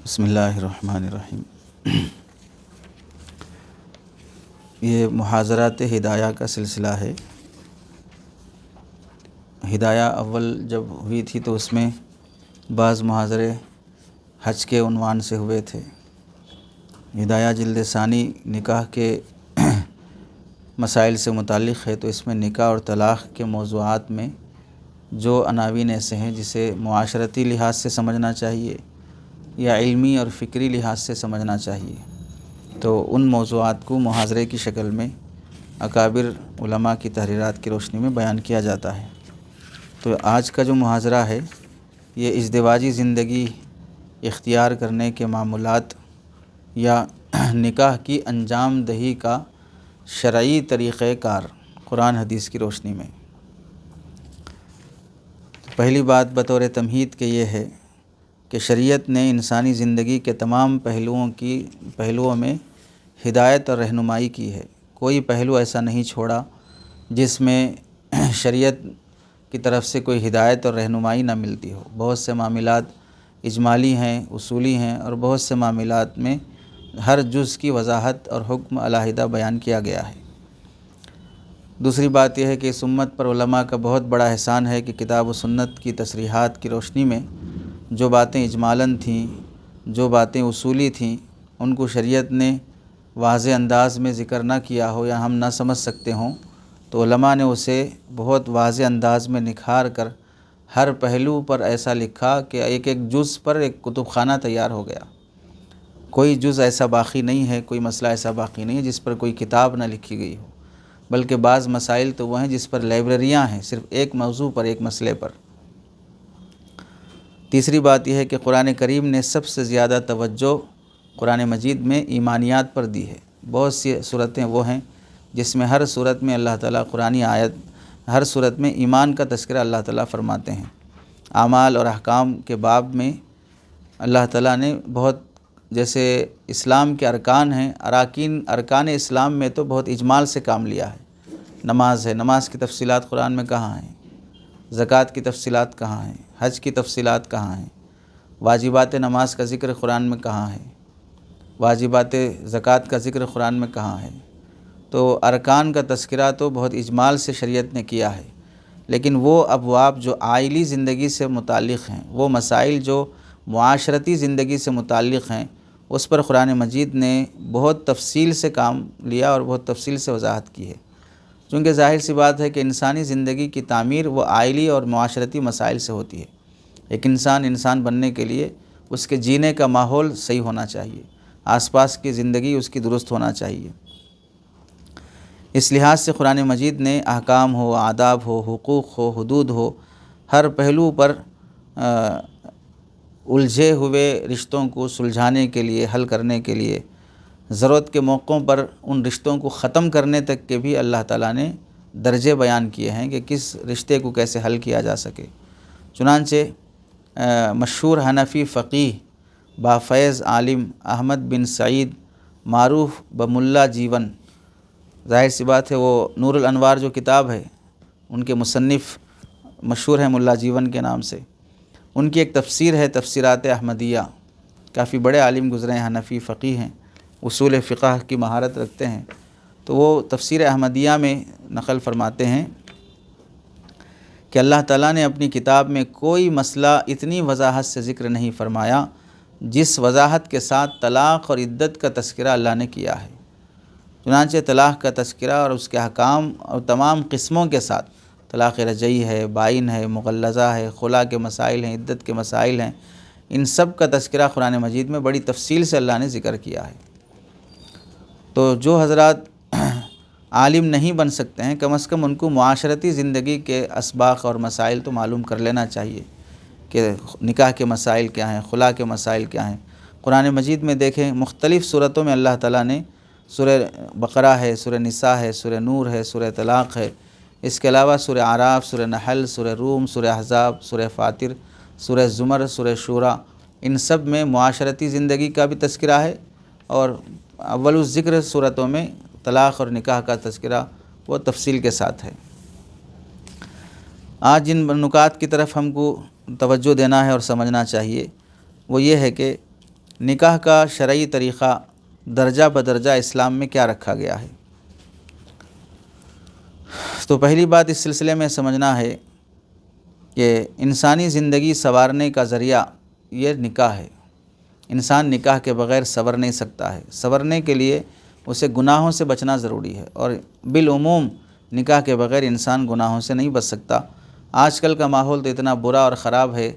بسم اللہ الرحمن الرحیم۔ یہ محاضرات ہدایہ کا سلسلہ ہے۔ ہدایہ اول جب ہوئی تھی تو اس میں بعض محاضرے حج کے عنوان سے ہوئے تھے۔ ہدایہ جلد ثانی نکاح کے مسائل سے متعلق ہے، تو اس میں نکاح اور طلاق کے موضوعات میں جو عناوین ایسے ہیں جسے معاشرتی لحاظ سے سمجھنا چاہیے یا علمی اور فکری لحاظ سے سمجھنا چاہیے، تو ان موضوعات کو محاضرے کی شکل میں اکابر علماء کی تحریرات کی روشنی میں بیان کیا جاتا ہے۔ تو آج کا جو محاضرہ ہے یہ ازدواجی زندگی اختیار کرنے کے معمولات یا نکاح کی انجام دہی کا شرعی طریقہ کار قرآن حدیث کی روشنی میں۔ پہلی بات بطور تمہید کے یہ ہے کہ شریعت نے انسانی زندگی کے تمام پہلوؤں میں ہدایت اور رہنمائی کی ہے۔ کوئی پہلو ایسا نہیں چھوڑا جس میں شریعت کی طرف سے کوئی ہدایت اور رہنمائی نہ ملتی ہو۔ بہت سے معاملات اجمالی ہیں، اصولی ہیں، اور بہت سے معاملات میں ہر جز کی وضاحت اور حکم علیحدہ بیان کیا گیا ہے۔ دوسری بات یہ ہے کہ اس امت پر علماء کا بہت بڑا احسان ہے کہ کتاب و سنت کی تصریحات کی روشنی میں جو باتیں اجمالاً تھیں، جو باتیں اصولی تھیں، ان کو شریعت نے واضح انداز میں ذکر نہ کیا ہو یا ہم نہ سمجھ سکتے ہوں، تو علماء نے اسے بہت واضح انداز میں نکھار کر ہر پہلو پر ایسا لکھا کہ ایک ایک جز پر ایک کتب خانہ تیار ہو گیا۔ کوئی جز ایسا باقی نہیں ہے، کوئی مسئلہ ایسا باقی نہیں ہے جس پر کوئی کتاب نہ لکھی گئی ہو، بلکہ بعض مسائل تو وہ ہیں جس پر لائبریریاں ہیں، صرف ایک موضوع پر، ایک مسئلے پر۔ تیسری بات یہ ہے کہ قرآن کریم نے سب سے زیادہ توجہ قرآن مجید میں ایمانیات پر دی ہے۔ بہت سی صورتیں وہ ہیں جس میں ہر صورت میں اللہ تعالیٰ قرآنی آیت، ہر صورت میں ایمان کا تذکرہ اللہ تعالیٰ فرماتے ہیں۔ اعمال اور احکام کے باب میں اللہ تعالیٰ نے بہت، جیسے اسلام کے ارکان ہیں، ارکان اسلام میں تو بہت اجمال سے کام لیا ہے۔ نماز ہے، نماز کی تفصیلات قرآن میں کہاں ہیں؟ زکوٰۃ کی تفصیلات کہاں ہیں؟ حج کی تفصیلات کہاں ہیں؟ واجبات نماز کا ذکر قرآن میں کہاں ہے؟ واجبات زکوٰۃ کا ذکر قرآن میں کہاں ہے؟ تو ارکان کا تذکرہ تو بہت اجمال سے شریعت نے کیا ہے، لیکن وہ ابواب جو عائلی زندگی سے متعلق ہیں، وہ مسائل جو معاشرتی زندگی سے متعلق ہیں، اس پر قرآن مجید نے بہت تفصیل سے کام لیا اور بہت تفصیل سے وضاحت کی ہے۔ چونکہ ظاہر سی بات ہے کہ انسانی زندگی کی تعمیر وہ عائلی اور معاشرتی مسائل سے ہوتی ہے۔ ایک انسان بننے کے لیے اس کے جینے کا ماحول صحیح ہونا چاہیے، آس پاس کی زندگی اس کی درست ہونا چاہیے۔ اس لحاظ سے قرآن مجید نے احکام ہو، آداب ہو، حقوق ہو، حدود ہو، ہر پہلو پر الجھے ہوئے رشتوں کو سلجھانے کے لیے، حل کرنے کے لیے، ضرورت کے موقعوں پر ان رشتوں کو ختم کرنے تک کے بھی اللہ تعالیٰ نے درجے بیان کیے ہیں کہ کس رشتے کو کیسے حل کیا جا سکے۔ چنانچہ مشہور حنفی فقیہ بافیض عالم احمد بن سعید معروف بملا جیون، ظاہر سی بات ہے وہ نور الانوار جو کتاب ہے ان کے مصنف مشہور ہیں ملا جیون کے نام سے۔ ان کی ایک تفسیر ہے تفسیرات احمدیہ، کافی بڑے عالم گزرے ہیں، حنفی فقیہ ہیں، اصول فقہ کی مہارت رکھتے ہیں۔ تو وہ تفسیر احمدیہ میں نقل فرماتے ہیں کہ اللہ تعالیٰ نے اپنی کتاب میں کوئی مسئلہ اتنی وضاحت سے ذکر نہیں فرمایا جس وضاحت کے ساتھ طلاق اور عدت کا تذکرہ اللہ نے کیا ہے۔ چنانچہ طلاق کا تذکرہ اور اس کے احکام اور تمام قسموں کے ساتھ، طلاق رجعی ہے، بائن ہے، مغلظہ ہے، خلا کے مسائل ہیں، عدت کے مسائل ہیں، ان سب کا تذکرہ قرآن مجید میں بڑی تفصیل سے اللہ نے ذکر کیا ہے۔ تو جو حضرات عالم نہیں بن سکتے ہیں، کم از کم ان کو معاشرتی زندگی کے اسباق اور مسائل تو معلوم کر لینا چاہیے کہ نکاح کے مسائل کیا ہیں، خلا کے مسائل کیا ہیں۔ قرآن مجید میں دیکھیں مختلف صورتوں میں اللہ تعالیٰ نے، سورہ بقرہ ہے، سورہ نساء ہے، سورہ نور ہے، سورہ طلاق ہے، اس کے علاوہ سورہ اعراف، سورہ نحل، سورہ روم، سورہ احزاب، سورہ فاطر، سورہ زمر، سورہ شورى، ان سب میں معاشرتی زندگی کا بھی تذکرہ ہے، اور اول الذکر صورتوں میں طلاق اور نکاح کا تذکرہ وہ تفصیل کے ساتھ ہے۔ آج جن نکات کی طرف ہم کو توجہ دینا ہے اور سمجھنا چاہیے وہ یہ ہے کہ نکاح کا شرعی طریقہ درجہ بدرجہ اسلام میں کیا رکھا گیا ہے؟ تو پہلی بات اس سلسلے میں سمجھنا ہے کہ انسانی زندگی سنوارنے کا ذریعہ یہ نکاح ہے۔ انسان نکاح کے بغیر سنور نہیں سکتا ہے۔ سنورنے کے لیے اسے گناہوں سے بچنا ضروری ہے، اور بالعموم نکاح کے بغیر انسان گناہوں سے نہیں بچ سکتا۔ آج کل کا ماحول تو اتنا برا اور خراب ہے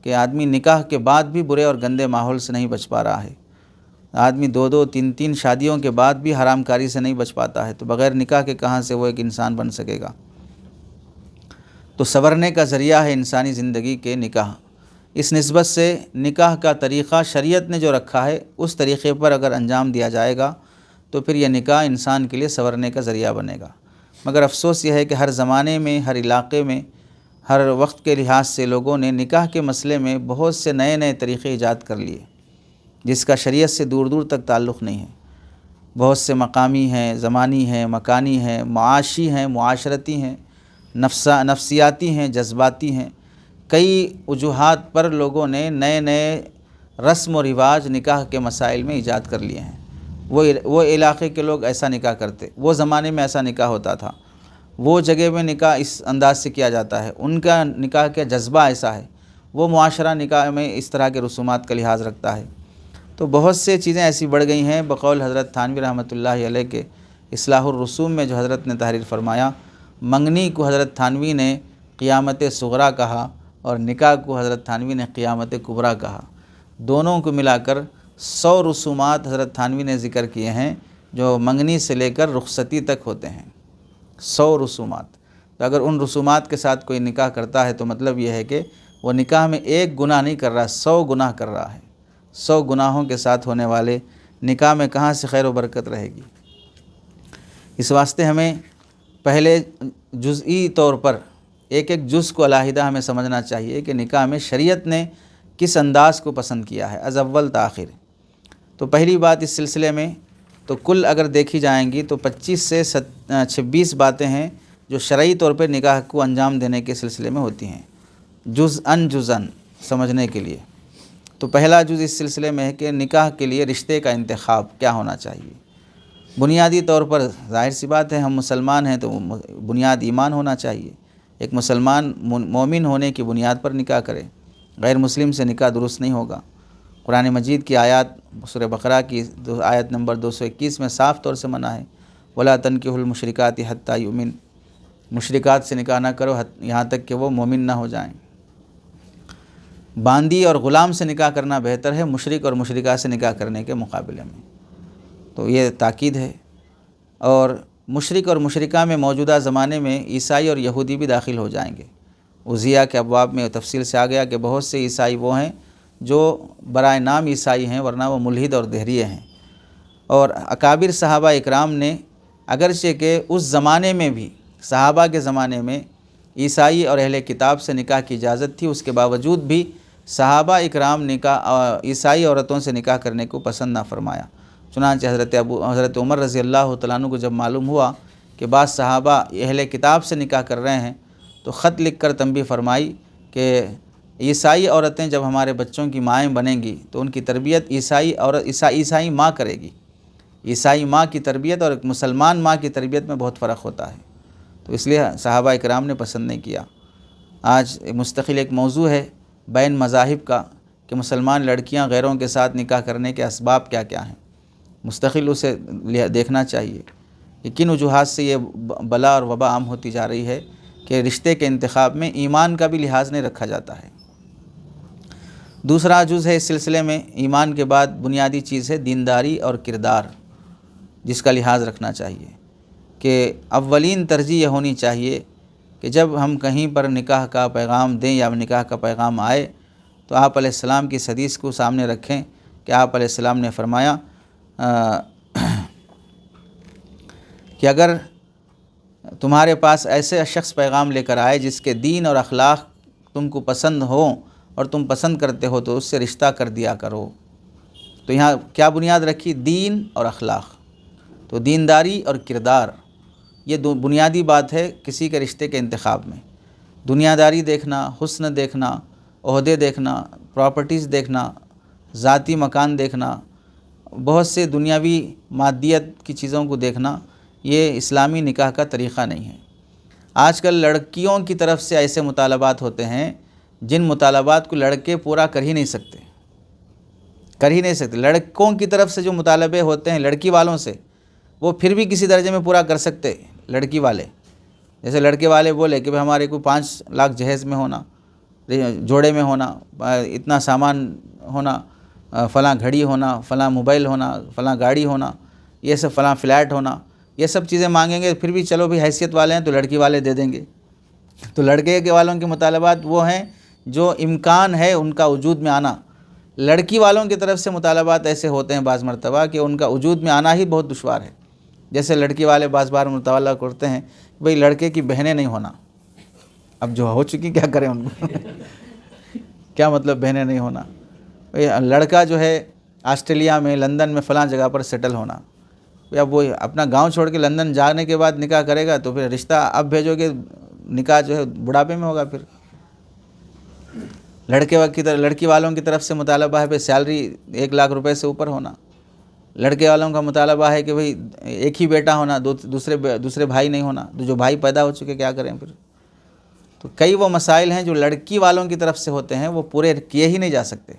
کہ آدمی نکاح کے بعد بھی برے اور گندے ماحول سے نہیں بچ پا رہا ہے۔ آدمی 2 3 شادیوں کے بعد بھی حرام کاری سے نہیں بچ پاتا ہے، تو بغیر نکاح کے کہاں سے وہ ایک انسان بن سکے گا؟ تو سنورنے کا ذریعہ ہے انسانی زندگی کے نکاح۔ اس نسبت سے نکاح کا طریقہ شریعت نے جو رکھا ہے اس طریقے پر اگر انجام دیا جائے گا تو پھر یہ نکاح انسان کے لیے سنورنے کا ذریعہ بنے گا۔ مگر افسوس یہ ہے کہ ہر زمانے میں، ہر علاقے میں، ہر وقت کے لحاظ سے لوگوں نے نکاح کے مسئلے میں بہت سے نئے نئے طریقے ایجاد کر لیے، جس کا شریعت سے دور دور تک تعلق نہیں ہے۔ بہت سے مقامی ہیں، زمانی ہیں، مکانی ہیں، معاشی ہیں، معاشرتی ہیں، نفسیاتی ہیں، جذباتی ہیں۔ کئی وجوہات پر لوگوں نے نئے نئے رسم و رواج نکاح کے مسائل میں ایجاد کر لیے ہیں۔ وہ علاقے کے لوگ ایسا نکاح کرتے، وہ زمانے میں ایسا نکاح ہوتا تھا، وہ جگہ میں نکاح اس انداز سے کیا جاتا ہے، ان کا نکاح کا جذبہ ایسا ہے، وہ معاشرہ نکاح میں اس طرح کے رسومات کا لحاظ رکھتا ہے۔ تو بہت سے چیزیں ایسی بڑھ گئی ہیں۔ بقول حضرت تھانوی رحمۃ اللہ علیہ کے اصلاح الرسوم میں جو حضرت نے تحریر فرمایا، منگنی کو حضرت تھانوی نے قیامت صغریٰ کہا اور نکاح کو حضرت تھانوی نے قیامت کبریٰ کہا۔ دونوں کو ملا کر 100 رسومات حضرت تھانوی نے ذکر کیے ہیں جو منگنی سے لے کر رخصتی تک ہوتے ہیں۔ 100 رسومات۔ تو اگر ان رسومات کے ساتھ کوئی نکاح کرتا ہے تو مطلب یہ ہے کہ وہ نکاح میں ایک گناہ نہیں کر رہا، 100 گناہ کر رہا ہے۔ 100 گناہوں کے ساتھ ہونے والے نکاح میں کہاں سے خیر و برکت رہے گی؟ اس واسطے ہمیں پہلے جزئی طور پر ایک ایک جز کو علیحدہ ہمیں سمجھنا چاہیے کہ نکاح میں شریعت نے کس انداز کو پسند کیا ہے، از اول تا آخر۔ تو پہلی بات اس سلسلے میں تو کل اگر دیکھی جائیں گی تو 25 سے 26 باتیں ہیں جو شرعی طور پہ نکاح کو انجام دینے کے سلسلے میں ہوتی ہیں، جز'اً سمجھنے کے لیے۔ تو پہلا جز اس سلسلے میں ہے کہ نکاح کے لیے رشتے کا انتخاب کیا ہونا چاہیے۔ بنیادی طور پر ظاہر سی بات ہے، ہم مسلمان ہیں تو بنیاد ایمان ہونا چاہیے۔ ایک مسلمان مومن ہونے کی بنیاد پر نکاح کرے، غیر مسلم سے نکاح درست نہیں ہوگا۔ قرآن مجید کی آیات سورہ بقرہ کی آیت نمبر 221 میں صاف طور سے منع ہے، وَلَا تَنْكِحُوا الْمُشْرِكَاتِ حَتَّى يُؤْمِنْ، مشرکات سے نکاح نہ کرو یہاں تک کہ وہ مومن نہ ہو جائیں۔ باندی اور غلام سے نکاح کرنا بہتر ہے مشرک اور مشرکہ سے نکاح کرنے کے مقابلے میں۔ تو یہ تاکید ہے۔ اور مشرک اور مشرکہ میں موجودہ زمانے میں عیسائی اور یہودی بھی داخل ہو جائیں گے۔ عزیہ کے ابواب میں تفصیل سے آ گیا کہ بہت سے عیسائی وہ ہیں جو برائے نام عیسائی ہیں ورنہ وہ ملحد اور دہریے ہیں۔ اور اکابر صحابہ اکرام نے اگرچہ کہ اس زمانے میں بھی، صحابہ کے زمانے میں عیسائی اور اہل کتاب سے نکاح کی اجازت تھی، اس کے باوجود بھی صحابہ اکرام عیسائی عورتوں سے نکاح کرنے کو پسند نہ فرمایا۔ چنانچہ حضرت عمر رضی اللہ تعالیٰ عنہ کو جب معلوم ہوا کہ بعض صحابہ اہل کتاب سے نکاح کر رہے ہیں تو خط لکھ کر تنبیہ فرمائی کہ عیسائی عورتیں جب ہمارے بچوں کی مائیں بنیں گی تو ان کی تربیت عیسائی ماں کرے گی۔ عیسائی ماں کی تربیت اور ایک مسلمان ماں کی تربیت میں بہت فرق ہوتا ہے، تو اس لیے صحابہ اکرام نے پسند نہیں کیا۔ آج مستقل ایک موضوع ہے بین مذاہب کا کہ مسلمان لڑکیاں غیروں کے ساتھ نکاح کرنے کے اسباب کیا کیا ہیں، مستقل اسے دیکھنا چاہیے کہ کن وجوہات سے یہ بلا اور وبا عام ہوتی جا رہی ہے کہ رشتے کے انتخاب میں ایمان کا بھی لحاظ نہیں رکھا جاتا ہے۔ دوسرا جز ہے اس سلسلے میں، ایمان کے بعد بنیادی چیز ہے دینداری اور کردار، جس کا لحاظ رکھنا چاہیے کہ اولین ترجیح یہ ہونی چاہیے کہ جب ہم کہیں پر نکاح کا پیغام دیں یا نکاح کا پیغام آئے تو آپ علیہ السلام کی حدیث کو سامنے رکھیں کہ آپ علیہ السلام نے فرمایا کہ اگر تمہارے پاس ایسے شخص پیغام لے کر آئے جس کے دین اور اخلاق تم کو پسند ہوں اور تم پسند کرتے ہو تو اس سے رشتہ کر دیا کرو۔ تو یہاں کیا بنیاد رکھی؟ دین اور اخلاق۔ تو دینداری اور کردار یہ دو بنیادی بات ہے کسی کے رشتے کے انتخاب میں۔ دنیاداری دیکھنا، حسن دیکھنا، عہدے دیکھنا، پراپرٹیز دیکھنا، ذاتی مکان دیکھنا، بہت سے دنیاوی مادیت کی چیزوں کو دیکھنا، یہ اسلامی نکاح کا طریقہ نہیں ہے۔ آج کل لڑکیوں کی طرف سے ایسے مطالبات ہوتے ہیں جن مطالبات کو لڑکے پورا کر ہی نہیں سکتے، لڑکوں کی طرف سے جو مطالبے ہوتے ہیں لڑکی والوں سے، وہ پھر بھی کسی درجے میں پورا کر سکتے لڑکی والے۔ جیسے لڑکے والے بولے کہ ہمارے کو 5 لاکھ جہیز میں ہونا، جوڑے میں ہونا، اتنا سامان ہونا، فلاں گھڑی ہونا، فلاں موبائل ہونا، فلاں گاڑی ہونا، یہ سب فلاں فلیٹ ہونا، یہ سب چیزیں مانگیں گے، پھر بھی چلو بھی حیثیت والے ہیں تو لڑکی والے دے دیں گے۔ تو لڑکے کے والوں کے مطالبات وہ ہیں جو امکان ہے ان کا وجود میں آنا۔ لڑکی والوں کی طرف سے مطالبات ایسے ہوتے ہیں بعض مرتبہ کہ ان کا وجود میں آنا ہی بہت دشوار ہے۔ جیسے لڑکی والے بعض بار مطالبہ کرتے ہیں بھئی لڑکے کی بہنیں نہیں ہونا۔ اب جو ہو چکی کیا کریں ان کو کیا مطلب بہنیں نہیں ہونا؟ لڑکا جو ہے آسٹریلیا میں، لندن میں فلاں جگہ پر سیٹل ہونا۔ اب وہ اپنا گاؤں چھوڑ کے لندن جانے کے بعد نکاح کرے گا تو پھر رشتہ اب بھیجو گے، نکاح جو ہے بڑھاپے میں ہوگا۔ پھر لڑکی والوں کی طرف سے مطالبہ ہے سیلری 1 لاکھ روپے سے اوپر ہونا۔ لڑکے والوں کا مطالبہ ہے کہ بھئی ایک ہی بیٹا ہونا، دوسرے بھائی نہیں ہونا، جو بھائی پیدا ہو چکے کیا کریں پھر؟ تو کئی وہ مسائل ہیں جو لڑکی والوں کی طرف سے ہوتے ہیں، وہ پورے کیے ہی نہیں جا سکتے۔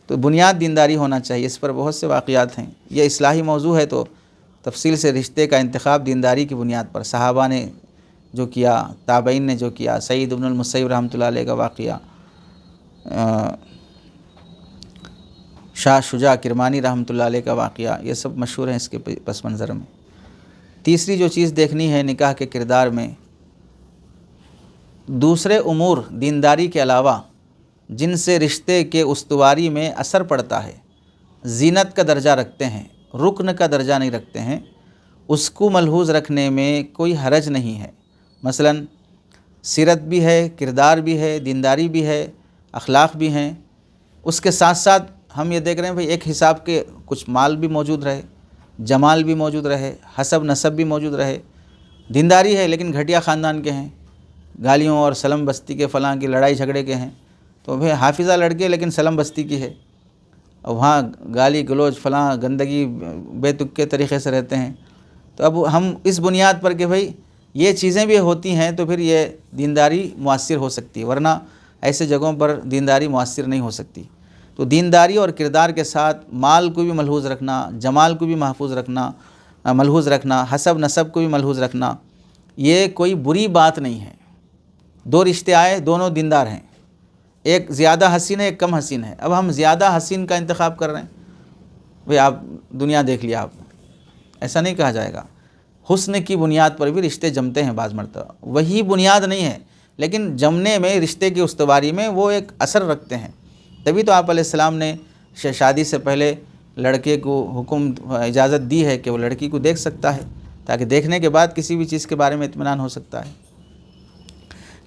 تو بنیاد دینداری ہونا چاہیے، اس پر بہت سے واقعات ہیں۔ یہ اصلاحی موضوع ہے تو تفصیل سے رشتے کا انتخاب دینداری کی بنیاد پر، صحابہ نے جو کیا، تابعین نے جو کیا، سعید بن المسیب رحمۃ اللہ علیہ کا واقعہ، شاہ شجاع کرمانی رحمۃ اللہ علیہ کا واقعہ، یہ سب مشہور ہیں اس کے پس منظر میں۔ تیسری جو چیز دیکھنی ہے نکاح کے کردار میں، دوسرے امور دینداری کے علاوہ جن سے رشتے کے استواری میں اثر پڑتا ہے، زینت کا درجہ رکھتے ہیں، رکن کا درجہ نہیں رکھتے ہیں، اس کو ملحوظ رکھنے میں کوئی حرج نہیں ہے۔ مثلا سیرت بھی ہے، کردار بھی ہے، دینداری بھی ہے، اخلاق بھی ہیں، اس کے ساتھ ساتھ ہم یہ دیکھ رہے ہیں بھئی ایک حساب کے کچھ مال بھی موجود رہے، جمال بھی موجود رہے، حسب نسب بھی موجود رہے۔ دینداری ہے لیکن گھٹیا خاندان کے ہیں، گالیوں اور سلم بستی کے فلاں کی لڑائی جھگڑے کے ہیں، تو بھئی حافظہ لڑکے لیکن سلم بستی کی ہے، اور وہاں گالی گلوچ فلاں گندگی بے تک کے طریقے سے رہتے ہیں۔ تو اب ہم اس بنیاد پر کہ بھئی یہ چیزیں بھی ہوتی ہیں تو پھر یہ دینداری مؤثر ہو سکتی ہے، ورنہ ایسے جگہوں پر دینداری مؤثر نہیں ہو سکتی۔ تو دینداری اور کردار کے ساتھ مال کو بھی ملحوظ رکھنا، جمال کو بھی ملحوظ رکھنا، حسب نسب کو بھی ملحوظ رکھنا، یہ کوئی بری بات نہیں ہے۔ 2 رشتے آئے، دونوں دیندار ہیں، ایک زیادہ حسین ہے، ایک کم حسین ہے، اب ہم زیادہ حسین کا انتخاب کر رہے ہیں، بھئی آپ دنیا دیکھ لیا، آپ ایسا نہیں کہا جائے گا۔ حسن کی بنیاد پر بھی رشتے جمتے ہیں بعض مرتبہ، وہی بنیاد نہیں ہے لیکن جمنے میں، رشتے کی استواری میں وہ ایک اثر رکھتے ہیں۔ تبھی تو آپ علیہ السلام نے شادی سے پہلے لڑکے کو اجازت دی ہے کہ وہ لڑکی کو دیکھ سکتا ہے، تاکہ دیکھنے کے بعد کسی بھی چیز کے بارے میں اطمینان ہو سکتا ہے۔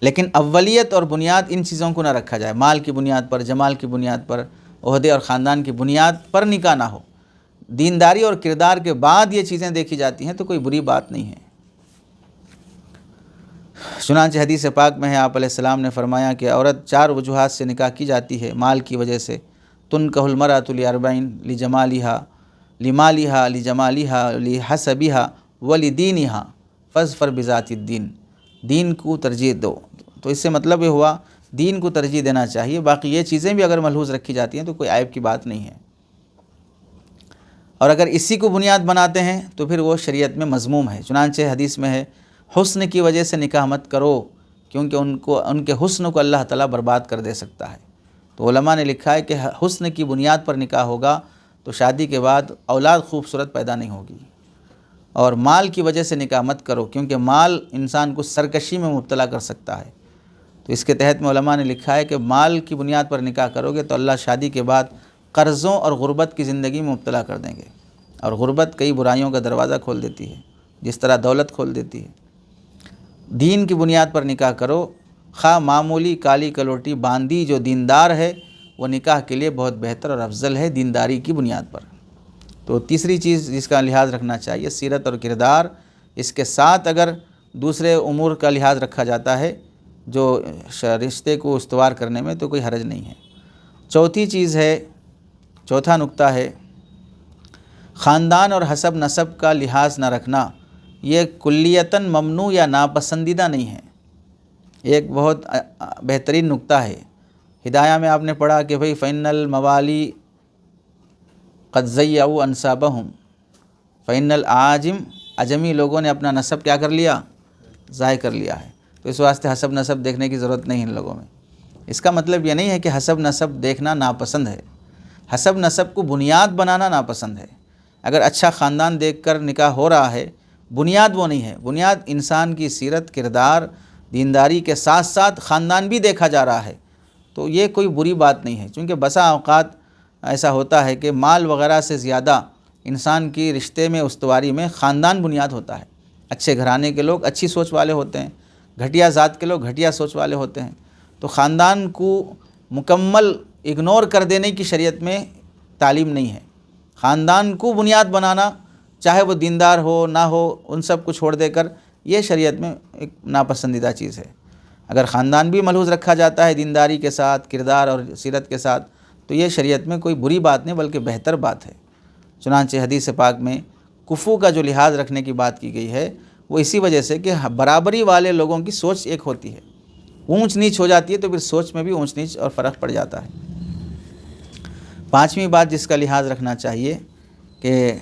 لیکن اولیت اور بنیاد ان چیزوں کو نہ رکھا جائے، مال کی بنیاد پر، جمال کی بنیاد پر، عہدے اور خاندان کی بنیاد پر نکاح نہ ہو۔ دینداری اور کردار کے بعد یہ چیزیں دیکھی جاتی ہیں تو کوئی بری بات نہیں ہے۔ چنانچہ حدیث پاک میں ہے، آپ علیہ السلام نے فرمایا کہ عورت 4 وجوہات سے نکاح کی جاتی ہے، مال کی وجہ سے، تنکح المرأۃ لاربعین، لجمالہا، لمالہا، لجمالہا، لحسبہا، ولدینہا، فاظفر بذات الدین، دین کو ترجیح دو۔ تو اس سے مطلب یہ ہوا دین کو ترجیح دینا چاہیے، باقی یہ چیزیں بھی اگر ملحوظ رکھی جاتی ہیں تو کوئی عیب کی بات نہیں ہے، اور اگر اسی کو بنیاد بناتے ہیں تو پھر وہ شریعت میں مذموم ہے۔ چنانچہ حدیث میں ہے، حسن کی وجہ سے نکاح مت کرو کیونکہ ان کے حسن کو اللہ تعالیٰ برباد کر دے سکتا ہے۔ تو علماء نے لکھا ہے کہ حسن کی بنیاد پر نکاح ہوگا تو شادی کے بعد اولاد خوبصورت پیدا نہیں ہوگی۔ اور مال کی وجہ سے نکاح مت کرو کیونکہ مال انسان کو سرکشی میں مبتلا کر سکتا ہے۔ تو اس کے تحت میں علماء نے لکھا ہے کہ مال کی بنیاد پر نکاح کرو گے تو اللہ شادی کے بعد قرضوں اور غربت کی زندگی میں مبتلا کر دیں گے، اور غربت کئی برائیوں کا دروازہ کھول دیتی ہے جس طرح دولت کھول دیتی ہے۔ دین کی بنیاد پر نکاح کرو، خواہ معمولی کالی کلوٹی باندی جو دیندار ہے وہ نکاح کے لیے بہت بہتر اور افضل ہے دینداری کی بنیاد پر۔ تو تیسری چیز جس کا لحاظ رکھنا چاہیے سیرت اور کردار، اس کے ساتھ اگر دوسرے امور کا لحاظ رکھا جاتا ہے جو رشتے کو استوار کرنے میں تو کوئی حرج نہیں ہے۔ چوتھی چیز ہے چوتھا نقطہ ہے خاندان اور حسب نسب کا لحاظ نہ رکھنا، یہ کلیتاً ممنوع یا ناپسندیدہ نہیں ہے۔ ایک بہت بہترین نقطہ ہے۔ ہدایہ میں آپ نے پڑھا کہ بھئی فَإِنَّ الْمَوَالِي قَدْ زَيَّعُوا أَنْسَابَهُمْ، فَإِنَّ الْأَعَاجِمَ، اجمی لوگوں نے اپنا نسب کیا کر لیا؟ ضائع کر لیا ہے۔ تو اس واسطے حسب نسب دیکھنے کی ضرورت نہیں ان لوگوں میں۔ اس کا مطلب یہ نہیں ہے کہ حسب نسب دیکھنا ناپسند ہے، حسب نسب کو بنیاد بنانا ناپسند ہے۔ اگر اچھا خاندان دیکھ کر نکاح ہو رہا ہے، بنیاد وہ نہیں ہے، بنیاد انسان کی سیرت، کردار، دینداری کے ساتھ ساتھ خاندان بھی دیکھا جا رہا ہے، تو یہ کوئی بری بات نہیں ہے۔ چونکہ بسا اوقات ایسا ہوتا ہے کہ مال وغیرہ سے زیادہ انسان کی رشتے میں، استواری میں خاندان بنیاد ہوتا ہے۔ اچھے گھرانے کے لوگ اچھی سوچ والے ہوتے ہیں، گھٹیا ذات کے لوگ گھٹیا سوچ والے ہوتے ہیں۔ تو خاندان کو مکمل اگنور کر دینے کی شریعت میں تعلیم نہیں ہے۔ خاندان کو بنیاد بنانا، چاہے وہ دیندار ہو نہ ہو، ان سب کو چھوڑ دے کر، یہ شریعت میں ایک ناپسندیدہ چیز ہے۔ اگر خاندان بھی ملحوظ رکھا جاتا ہے دینداری کے ساتھ، کردار اور سیرت کے ساتھ، تو یہ شریعت میں کوئی بری بات نہیں بلکہ بہتر بات ہے۔ چنانچہ حدیث پاک میں کفو کا جو لحاظ رکھنے کی بات کی گئی ہے، وہ اسی وجہ سے کہ برابری والے لوگوں کی سوچ ایک ہوتی ہے، اونچ نیچ ہو جاتی ہے تو پھر سوچ میں بھی اونچ نیچ اور فرق پڑ جاتا ہے۔ پانچویں بات جس کا لحاظ رکھنا چاہیے کہ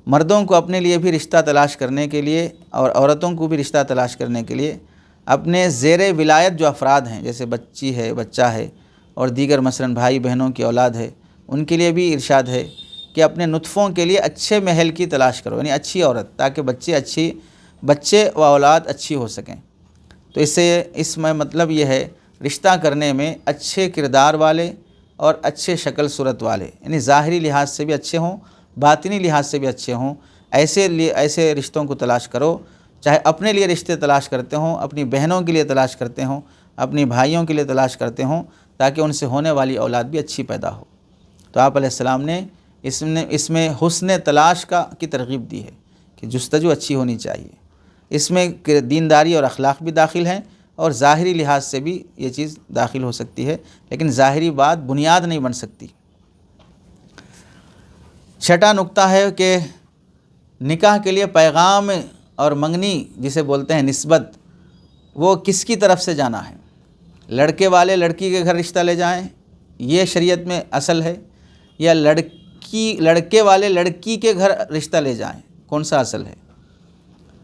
مردوں کو اپنے لیے بھی رشتہ تلاش کرنے کے لیے اور عورتوں کو بھی رشتہ تلاش کرنے کے لیے اپنے زیر ولایت جو افراد ہیں، جیسے بچی ہے، بچہ ہے اور دیگر مثلاً بھائی بہنوں کی اولاد ہے، ان کے لیے بھی ارشاد ہے کہ اپنے نطفوں کے لیے اچھے محل کی تلاش کرو، یعنی اچھی عورت، تاکہ بچے و اولاد اچھی ہو سکیں۔ تو اس میں مطلب یہ ہے رشتہ کرنے میں اچھے کردار والے اور اچھے شکل صورت والے، یعنی ظاہری لحاظ سے بھی اچھے ہوں، باطنی لحاظ سے بھی اچھے ہوں، ایسے رشتوں کو تلاش کرو، چاہے اپنے لیے رشتے تلاش کرتے ہوں، اپنی بہنوں کے لیے تلاش کرتے ہوں، اپنی بھائیوں کے لیے تلاش کرتے ہوں، تاکہ ان سے ہونے والی اولاد بھی اچھی پیدا ہو۔ تو آپ علیہ السلام نے اس میں حسن تلاش کی ترغیب دی ہے کہ جستجو اچھی ہونی چاہیے۔ اس میں دینداری اور اخلاق بھی داخل ہیں اور ظاہری لحاظ سے بھی یہ چیز داخل ہو سکتی ہے، لیکن ظاہری بات بنیاد نہیں بن سکتی۔ چھٹا نقطہ ہے کہ نکاح کے لیے پیغام اور منگنی جسے بولتے ہیں نسبت، وہ کس کی طرف سے جانا ہے؟ لڑکے والے لڑکی کے گھر رشتہ لے جائیں، یہ شریعت میں اصل ہے، یا لڑکے والے لڑکی کے گھر رشتہ لے جائیں، کون سا اصل ہے؟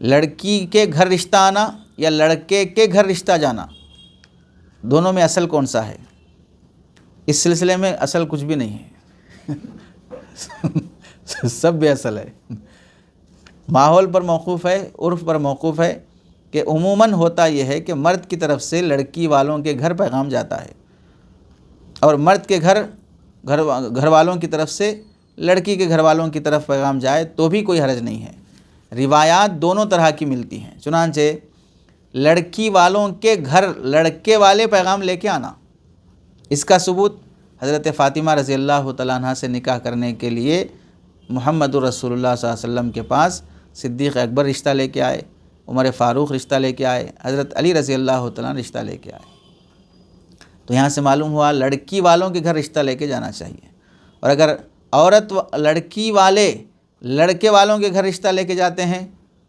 لڑکی کے گھر رشتہ آنا یا لڑکے کے گھر رشتہ جانا، دونوں میں اصل کون سا ہے؟ اس سلسلے میں اصل کچھ بھی نہیں ہے، سب بے اصل ہے۔ ماحول پر موقوف ہے، عرف پر موقوف ہے کہ عموماً ہوتا یہ ہے کہ مرد کی طرف سے لڑکی والوں کے گھر پیغام جاتا ہے اور مرد کے گھر والوں کی طرف سے لڑکی کے گھر والوں کی طرف پیغام جائے تو بھی کوئی حرج نہیں ہے۔ روایات دونوں طرح کی ملتی ہیں، چنانچہ لڑکی والوں کے گھر لڑکے والے پیغام لے کے آنا، اس کا ثبوت حضرت فاطمہ رضی اللہ تعالیٰ عنہ سے نکاح کرنے کے لیے محمد رسول اللہ صلی اللہ علیہ وسلم کے پاس صدیق اکبر رشتہ لے کے آئے، عمر فاروق رشتہ لے کے آئے، حضرت علی رضی اللہ تعالیٰ عنہ رشتہ لے کے آئے۔ تو یہاں سے معلوم ہوا لڑکی والوں کے گھر رشتہ لے کے جانا چاہیے، اور اگر لڑکی والے لڑکے والوں کے گھر رشتہ لے کے جاتے ہیں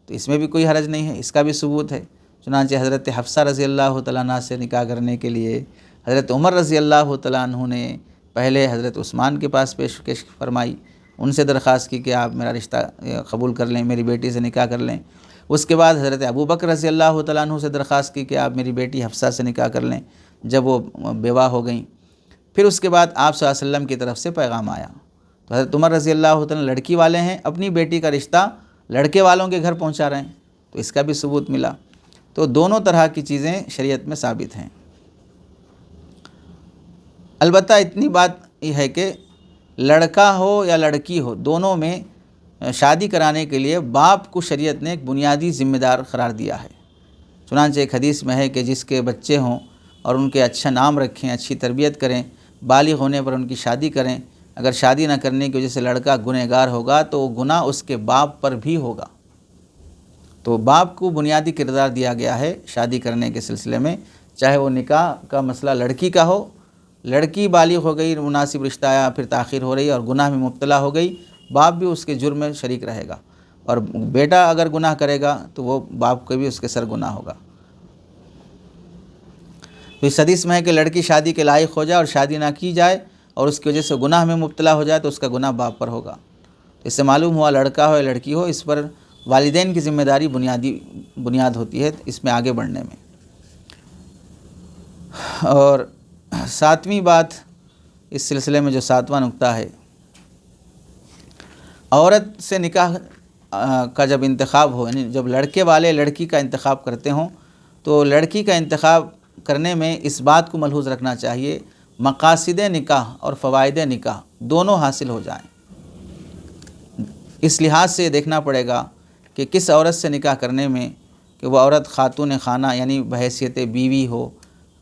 تو اس میں بھی کوئی حرج نہیں ہے، اس کا بھی ثبوت ہے۔ چنانچہ حضرت حفصہ رضی اللہ تعالیٰ عنہ سے نکاح کرنے کے لیے حضرت عمر رضی اللہ تعالیٰ عنہ نے پہلے حضرت عثمان کے پاس پیش فرمائی، ان سے درخواست کی کہ آپ میرا رشتہ قبول کر لیں، میری بیٹی سے نکاح کر لیں۔ اس کے بعد حضرت ابوبکر رضی اللہ تعالیٰ عنہ سے درخواست کی کہ آپ میری بیٹی حفصہ سے نکاح کر لیں، جب وہ بیوہ ہو گئیں۔ پھر اس کے بعد آپ صلی اللہ علیہ وسلم کی طرف سے پیغام آیا، تو حضرت عمر رضی اللہ تعالیٰ لڑکی والے ہیں، اپنی بیٹی کا رشتہ لڑکے والوں کے گھر پہنچا رہے ہیں، تو اس کا بھی ثبوت ملا۔ تو دونوں طرح کی چیزیں شریعت میں ثابت ہیں۔ البتہ اتنی بات یہ ہے کہ لڑکا ہو یا لڑکی ہو، دونوں میں شادی کرانے کے لیے باپ کو شریعت نے ایک بنیادی ذمہ دار قرار دیا ہے۔ چنانچہ ایک حدیث میں ہے کہ جس کے بچے ہوں اور ان کے اچھا نام رکھیں، اچھی تربیت کریں، بالغ ہونے پر ان کی شادی کریں، اگر شادی نہ کرنے کی وجہ سے لڑکا گنہگار ہوگا تو وہ گناہ اس کے باپ پر بھی ہوگا۔ تو باپ کو بنیادی کردار دیا گیا ہے شادی کرنے کے سلسلے میں، چاہے وہ نکاح کا مسئلہ لڑکی کا ہو لڑکی بالغ ہو گئی، مناسب رشتہ آیا، پھر تاخیر ہو رہی ہے اور گناہ میں مبتلا ہو گئی، باپ بھی اس کے جرم میں شریک رہے گا، اور بیٹا اگر گناہ کرے گا تو وہ باپ کو بھی اس کے سر گناہ ہوگا۔ تو اس حدیث میں ہے کہ لڑکی شادی کے لائق ہو جائے اور شادی نہ کی جائے اور اس کی وجہ سے گناہ میں مبتلا ہو جائے تو اس کا گناہ باپ پر ہوگا۔ اس سے معلوم ہوا لڑکا ہو یا لڑکی ہو، اس پر والدین کی ذمہ داری بنیاد ہوتی ہے اس میں آگے بڑھنے میں۔ اور ساتویں بات اس سلسلے میں جو ساتواں نقطہ ہے، عورت سے نکاح کا جب انتخاب ہو، یعنی جب لڑکے والے لڑکی کا انتخاب کرتے ہوں تو لڑکی کا انتخاب کرنے میں اس بات کو ملحوظ رکھنا چاہیے مقاصد نکاح اور فوائد نکاح دونوں حاصل ہو جائیں۔ اس لحاظ سے دیکھنا پڑے گا کہ کس عورت سے نکاح کرنے میں کہ وہ عورت خاتون خانہ یعنی بحیثیت بیوی ہو،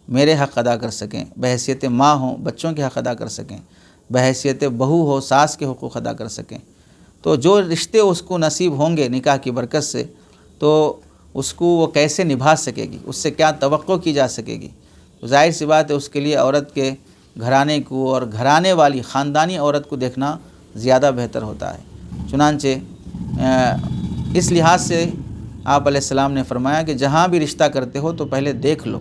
میرے حق ادا کر سکیں، بحیثیت ماں ہو، بچوں کے حق ادا کر سکیں، بحیثیت بہو ہو، ساس کے حقوق ادا کر سکیں۔ تو جو رشتے اس کو نصیب ہوں گے نکاح کی برکت سے، تو اس کو وہ کیسے نبھا سکے گی، اس سے کیا توقع کی جا سکے گی، تو ظاہر سی بات ہے اس کے لیے عورت کے گھرانے کو اور گھرانے والی خاندانی عورت کو دیکھنا زیادہ بہتر ہوتا ہے۔ چنانچہ اس لحاظ سے آپ علیہ السلام نے فرمایا کہ جہاں بھی رشتہ کرتے ہو تو پہلے دیکھ لو،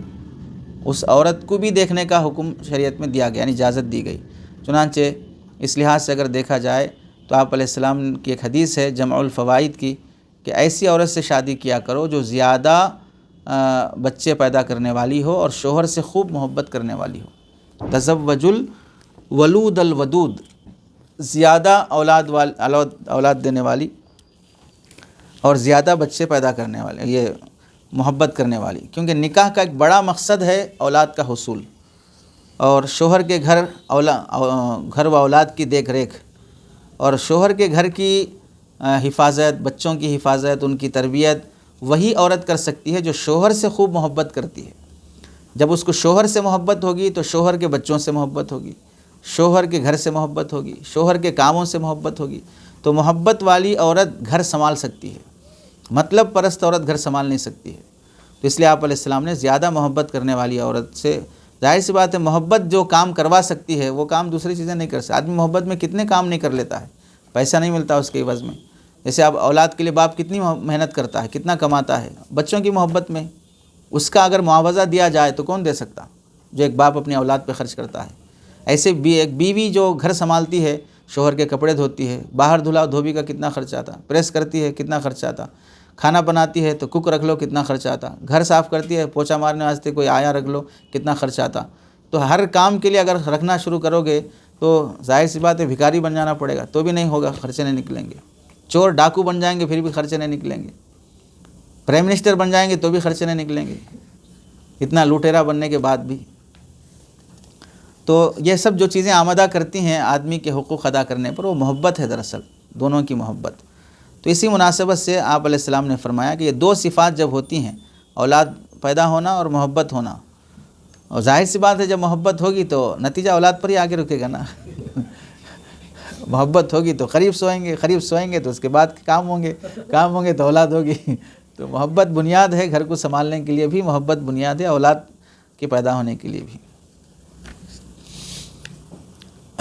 اس عورت کو بھی دیکھنے کا حکم شریعت میں دیا گیا، یعنی اجازت دی گئی۔ چنانچہ اس لحاظ سے اگر دیکھا جائے تو آپ علیہ السلام کی ایک حدیث ہے جمع الفوائد کی کہ ایسی عورت سے شادی کیا کرو جو زیادہ بچے پیدا کرنے والی ہو اور شوہر سے خوب محبت کرنے والی ہو۔ تزوج الولود الودود، زیادہ اولاد دینے والی اور زیادہ بچے پیدا کرنے والے، یہ محبت کرنے والی، کیونکہ نکاح کا ایک بڑا مقصد ہے اولاد کا حصول اور شوہر کے گھر و اولاد کی دیکھ ریکھ، اور شوہر کے گھر کی حفاظت، بچوں کی حفاظت، ان کی تربیت وہی عورت کر سکتی ہے جو شوہر سے خوب محبت کرتی ہے۔ جب اس کو شوہر سے محبت ہوگی تو شوہر کے بچوں سے محبت ہوگی، شوہر کے گھر سے محبت ہوگی، شوہر کے کاموں سے محبت ہوگی، تو محبت والی عورت گھر سنبھال سکتی ہے، مطلب پرست عورت گھر سنبھال نہیں سکتی ہے۔ تو اس لیے آپ علیہ السلام نے زیادہ محبت کرنے والی عورت سے، ظاہر سی بات ہے محبت جو کام کروا سکتی ہے وہ کام دوسری چیزیں نہیں کر سکتی۔ آدمی محبت میں کتنے کام نہیں کر لیتا ہے، پیسہ نہیں ملتا اس کے عوض میں۔ جیسے اب اولاد کے لیے باپ کتنی محنت کرتا ہے، کتنا کماتا ہے، بچوں کی محبت میں اس کا اگر معاوضہ دیا جائے تو کون دے سکتا جو ایک باپ اپنی اولاد پہ خرچ کرتا ہے۔ ایسے ایک بیوی جو گھر سنبھالتی ہے، شوہر کے کپڑے دھوتی ہے، باہر دھلا دھوبی کا کتنا خرچ آتا، پریس کرتی ہے کتنا خرچ آتا، کھانا بناتی ہے تو کک رکھ لو کتنا خرچ آتا، گھر صاف کرتی ہے، پوچھا مارنے واسطے کوئی آیا رکھ لو کتنا خرچ آتا۔ تو ہر کام کے لیے اگر رکھنا شروع کرو گے تو ظاہر سی بات ہے بھکاری بن جانا پڑے گا، تو بھی نہیں ہوگا، خرچے نہیں نکلیں گے۔ چور ڈاکو بن جائیں گے پھر بھی خرچے نہیں نکلیں گے، پرائم منسٹر بن جائیں گے تو بھی خرچے نہیں نکلیں گے، اتنا لوٹیرا بننے کے بعد بھی۔ تو یہ سب جو چیزیں آمدہ کرتی ہیں آدمی کے حقوق ادا کرنے پر، وہ محبت ہے دراصل، دونوں کی محبت۔ تو اسی مناسبت سے آپ علیہ السلام نے فرمایا کہ یہ دو صفات جب ہوتی ہیں، اولاد پیدا ہونا اور محبت ہونا، اور ظاہر سی بات ہے جب محبت ہوگی تو نتیجہ اولاد پر ہی آگے رکے گا نا۔ محبت ہوگی تو قریب سوئیں گے تو اس کے بعد کام ہوں گے تو اولاد ہوگی۔ تو محبت بنیاد ہے، گھر کو سنبھالنے کے لیے بھی محبت بنیاد ہے، اولاد کے پیدا ہونے کے لیے بھی۔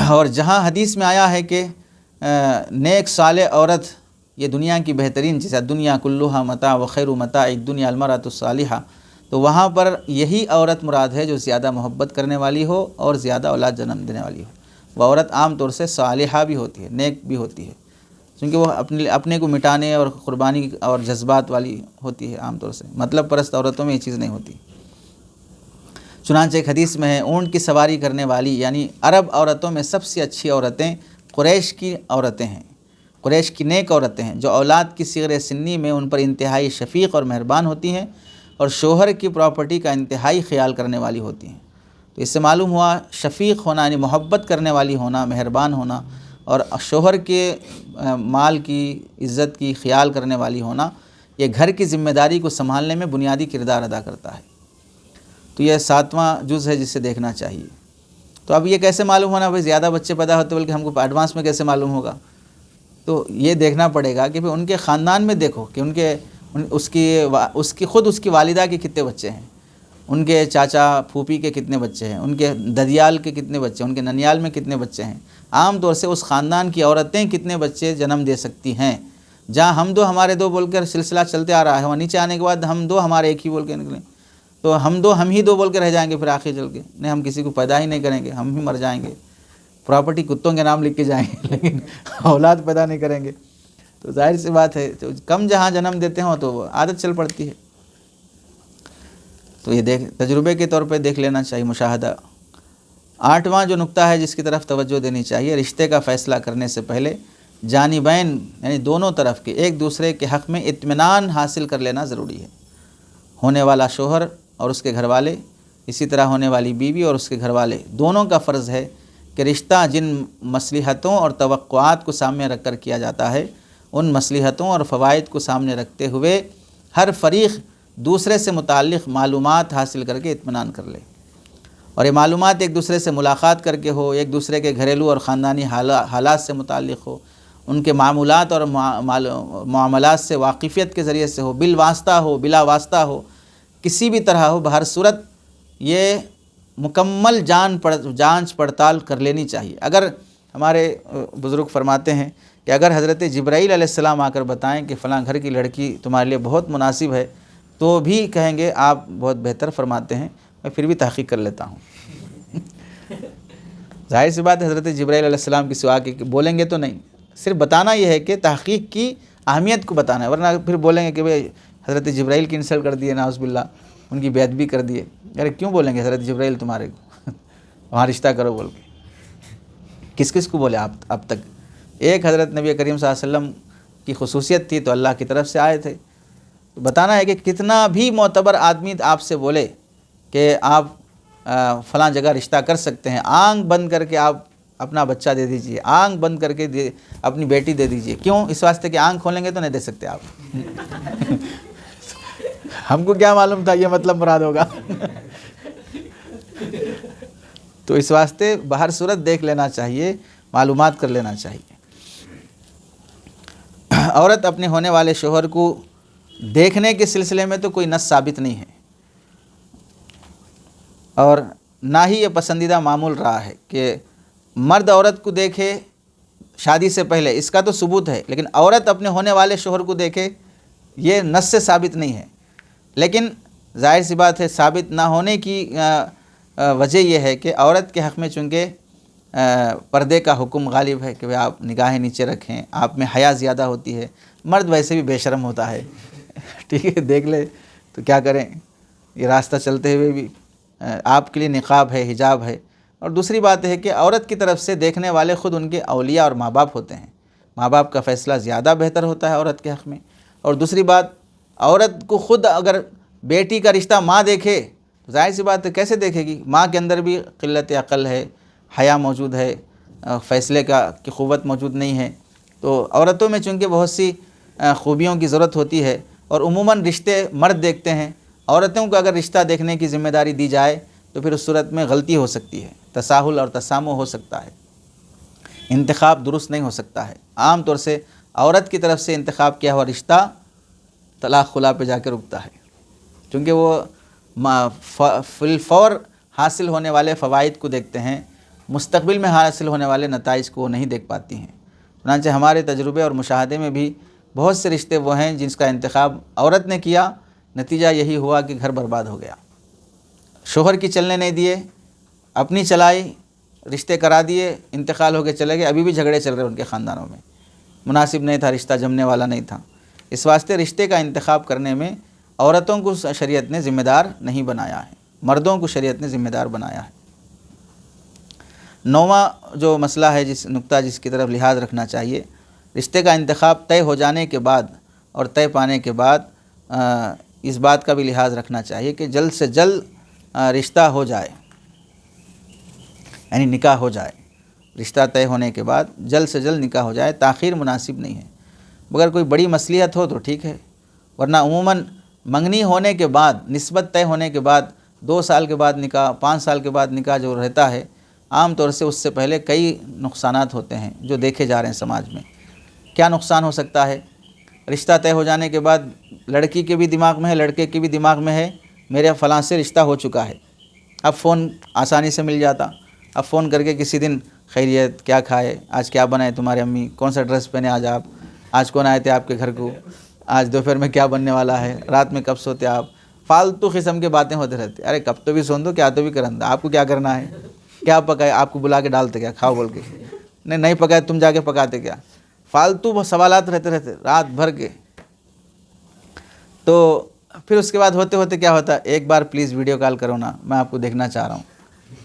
اور جہاں حدیث میں آیا ہے کہ نیک صالح عورت یہ دنیا کی بہترین چیز ہے، دنیا کلھا متاع وخیر متاع الدنیا المرأۃ الصالحہ، تو وہاں پر یہی عورت مراد ہے جو زیادہ محبت کرنے والی ہو اور زیادہ اولاد جنم دینے والی ہو۔ وہ عورت عام طور سے صالحہ بھی ہوتی ہے، نیک بھی ہوتی ہے، کیونکہ وہ اپنے کو مٹانے اور قربانی اور جذبات والی ہوتی ہے عام طور سے، مطلب پرست عورتوں میں یہ چیز نہیں ہوتی۔ چنانچہ ایک حدیث میں ہے اونٹ کی سواری کرنے والی یعنی عرب عورتوں میں سب سے اچھی عورتیں قریش کی عورتیں ہیں، قریش کی نیک عورتیں ہیں جو اولاد کی صغر سنی میں ان پر انتہائی شفیق اور مہربان ہوتی ہیں اور شوہر کی پراپرٹی کا انتہائی خیال کرنے والی ہوتی ہیں۔ تو اس سے معلوم ہوا شفیق ہونا یعنی محبت کرنے والی ہونا، مہربان ہونا، اور شوہر کے مال کی عزت کی خیال کرنے والی ہونا، یہ گھر کی ذمہ داری کو سنبھالنے میں بنیادی کردار ادا کرتا ہے۔ تو یہ 7واں جز ہے جسے دیکھنا چاہیے۔ تو اب یہ کیسے معلوم ہونا بھائی زیادہ بچے پیدا ہوتے بلکہ ہم کو ایڈوانس میں کیسے معلوم ہوگا؟ تو یہ دیکھنا پڑے گا کہ پھر ان کے خاندان میں دیکھو کہ اس کی والدہ کے کتنے بچے ہیں، ان کے چاچا پھوپھی کے کتنے بچے ہیں، ان کے ددیال کے کتنے بچے ہیں، ان کے ننیال میں کتنے بچے ہیں، عام طور سے اس خاندان کی عورتیں کتنے بچے جنم دے سکتی ہیں۔ جہاں ہم دو ہمارے دو بول کر سلسلہ چلتے آ رہا ہے، وہاں نیچے آنے کے بعد ہم دو ہمارے ایک ہی بول کے نکلیں تو ہم ہی دو بول کے رہ جائیں گے، پھر آخر چل کے نہیں، ہم کسی کو پیدا ہی نہیں کریں گے، ہم ہی مر جائیں گے، پراپرٹی کتوں کے نام لکھ کے جائیں گے لیکن اولاد پیدا نہیں کریں گے۔ تو ظاہر سی بات ہے، تو کم جہاں جنم دیتے ہوں تو عادت چل پڑتی ہے۔ تو یہ تجربے کے طور پہ دیکھ لینا چاہیے، مشاہدہ۔ 8واں جو نقطہ ہے جس کی طرف توجہ دینی چاہیے، رشتے کا فیصلہ کرنے سے پہلے جانبین یعنی دونوں طرف کے ایک دوسرے کے حق میں اطمینان حاصل کر لینا ضروری ہے۔ ہونے والا شوہر اور اس کے گھر والے، اسی طرح ہونے والی بیوی اور اس کے گھر والے، دونوں کا فرض ہے کہ رشتہ جن مصلحتوں اور توقعات کو سامنے رکھ کر کیا جاتا ہے، ان مصلحتوں اور فوائد کو سامنے رکھتے ہوئے ہر فریق دوسرے سے متعلق معلومات حاصل کر کے اطمینان کر لے، اور یہ معلومات ایک دوسرے سے ملاقات کر کے ہو، ایک دوسرے کے گھریلو اور خاندانی حالات سے متعلق ہو، ان کے معمولات اور معاملات سے واقفیت کے ذریعے سے ہو، بالواسطہ ہو بلا واسطہ ہو، کسی بھی طرح ہو، بہر صورت یہ مکمل جانچ پڑتال کر لینی چاہیے۔ اگر ہمارے بزرگ فرماتے ہیں کہ اگر حضرت جبرائیل علیہ السلام آ کر بتائیں کہ فلاں گھر کی لڑکی تمہارے لیے بہت مناسب ہے، تو بھی کہیں گے آپ بہت بہتر فرماتے ہیں، میں پھر بھی تحقیق کر لیتا ہوں۔ ظاہر سی بات ہے، حضرت جبرائیل علیہ السلام کی سوا کے بولیں گے تو نہیں، صرف بتانا یہ ہے کہ تحقیق کی اہمیت کو بتانا ہے، ورنہ پھر بولیں گے کہ بھئی حضرت جبرائیل کی انسلٹ کر دیے، نعوذ باللہ، ان کی بیعت بھی کر دیے۔ ارے کیوں بولیں گے حضرت جبرائیل تمہارے کو وہاں رشتہ کرو بول کے؟ کس کس کو بولے آپ اب تک؟ ایک حضرت نبی کریم صلی اللہ علیہ وسلم کی خصوصیت تھی تو اللہ کی طرف سے آئے تھے۔ بتانا ہے کہ کتنا بھی معتبر آدمی آپ سے بولے کہ آپ فلاں جگہ رشتہ کر سکتے ہیں، آنکھ بند کر کے آپ اپنا بچہ دے دیجئے، آنکھ بند کر کے اپنی بیٹی دے دیجئے۔ کیوں؟ اس واسطے کہ آنکھ کھولیں گے تو نہیں دے سکتے آپ۔ ہم کو کیا معلوم تھا یہ مطلب مراد ہوگا۔ تو اس واسطے بہر صورت دیکھ لینا چاہیے، معلومات کر لینا چاہیے۔ عورت اپنے ہونے والے شوہر کو دیکھنے کے سلسلے میں تو کوئی نص ثابت نہیں ہے، اور نہ ہی یہ پسندیدہ معمول رہا ہے کہ مرد عورت کو دیکھے شادی سے پہلے، اس کا تو ثبوت ہے، لیکن عورت اپنے ہونے والے شوہر کو دیکھے یہ نص سے ثابت نہیں ہے۔ لیکن ظاہر سی بات ہے، ثابت نہ ہونے کی وجہ یہ ہے کہ عورت کے حق میں چونکہ پردے کا حکم غالب ہے کہ آپ نگاہیں نیچے رکھیں، آپ میں حیا زیادہ ہوتی ہے، مرد ویسے بھی بے شرم ہوتا ہے، ٹھیک ہے، دیکھ لے تو کیا کریں، یہ راستہ چلتے ہوئے بھی آپ کے لیے نقاب ہے، حجاب ہے۔ اور دوسری بات ہے کہ عورت کی طرف سے دیکھنے والے خود ان کے اولیاء اور ماں باپ ہوتے ہیں، ماں باپ کا فیصلہ زیادہ بہتر ہوتا ہے عورت کے حق میں۔ اور دوسری بات، عورت کو خود اگر بیٹی کا رشتہ ماں دیکھے تو ظاہر سی بات ہے کیسے دیکھے گی؟ ماں کے اندر بھی قلت عقل ہے، حیا موجود ہے، فیصلے کی قوت موجود نہیں ہے۔ تو عورتوں میں چونکہ بہت سی خوبیوں کی ضرورت ہوتی ہے، اور عموماً رشتے مرد دیکھتے ہیں، عورتوں کو اگر رشتہ دیکھنے کی ذمہ داری دی جائے تو پھر اس صورت میں غلطی ہو سکتی ہے، تساہل اور تسامح ہو سکتا ہے، انتخاب درست نہیں ہو سکتا ہے۔ عام طور سے عورت کی طرف سے انتخاب کیا ہوا رشتہ طلاق خلا پہ جا کے رکتا ہے، چونکہ وہ فی الفور حاصل ہونے والے فوائد کو دیکھتے ہیں، مستقبل میں حاصل ہونے والے نتائج کو وہ نہیں دیکھ پاتی ہیں۔ چنانچہ ہمارے تجربے اور مشاہدے میں بھی بہت سے رشتے وہ ہیں جس کا انتخاب عورت نے کیا، نتیجہ یہی ہوا کہ گھر برباد ہو گیا، شوہر کی چلنے نہیں دیے، اپنی چلائی، رشتے کرا دیے، انتقال ہو کے چلے گئے، ابھی بھی جھگڑے چل رہے ان کے خاندانوں میں، مناسب نہیں تھا رشتہ، جمنے والا نہیں تھا۔ اس واسطے رشتے کا انتخاب کرنے میں عورتوں کو شریعت نے ذمہ دار نہیں بنایا ہے، مردوں کو شریعت نے ذمہ دار بنایا ہے۔ 9واں جو مسئلہ ہے، نقطہ جس کی طرف لحاظ رکھنا چاہیے، رشتے کا انتخاب طے ہو جانے کے بعد اور طے پانے کے بعد اس بات کا بھی لحاظ رکھنا چاہیے کہ جلد سے جلد رشتہ ہو جائے، یعنی نکاح ہو جائے۔ رشتہ طے ہونے کے بعد جلد سے جلد نکاح ہو جائے، تاخیر مناسب نہیں ہے۔ مگر کوئی بڑی مصلحت ہو تو ٹھیک ہے، ورنہ عموماً منگنی ہونے کے بعد، نسبت طے ہونے کے بعد 2 سال کے بعد نکاح، 5 سال کے بعد نکاح جو رہتا ہے، عام طور سے اس سے پہلے کئی نقصانات ہوتے ہیں جو دیکھے جا رہے ہیں سماج میں۔ کیا نقصان ہو سکتا ہے؟ رشتہ طے ہو جانے کے بعد لڑکی کے بھی دماغ میں ہے، لڑکے کے بھی دماغ میں ہے میرے فلاں سے رشتہ ہو چکا ہے۔ اب فون آسانی سے مل جاتا، اب فون کر کے کسی دن خیریت، کیا کھائے، آج کیا بنائے تمہاری امی، کون سا ڈریس پہنے آج آپ، آج کون آئے تھے آپ کے گھر کو، آج دوپہر میں کیا بننے والا ہے، رات میں کب سوتے آپ، فالتو قسم کی باتیں ہوتے رہتے۔ ارے کب تو بھی سن دو، کیا تو بھی کرن دو، آپ کو کیا کرنا ہے، کیا پکائے، آپ کو بلا کے ڈالتے کیا، کھاؤ بول کے، نہیں پکائے تم جا کے پکاتے کیا، فالتو سوالات رہتے رات بھر کے۔ تو پھر اس کے بعد ہوتے ہوتے کیا ہوتا، ایک بار پلیز ویڈیو کال کرو نا، میں آپ کو دیکھنا چاہ رہا ہوں۔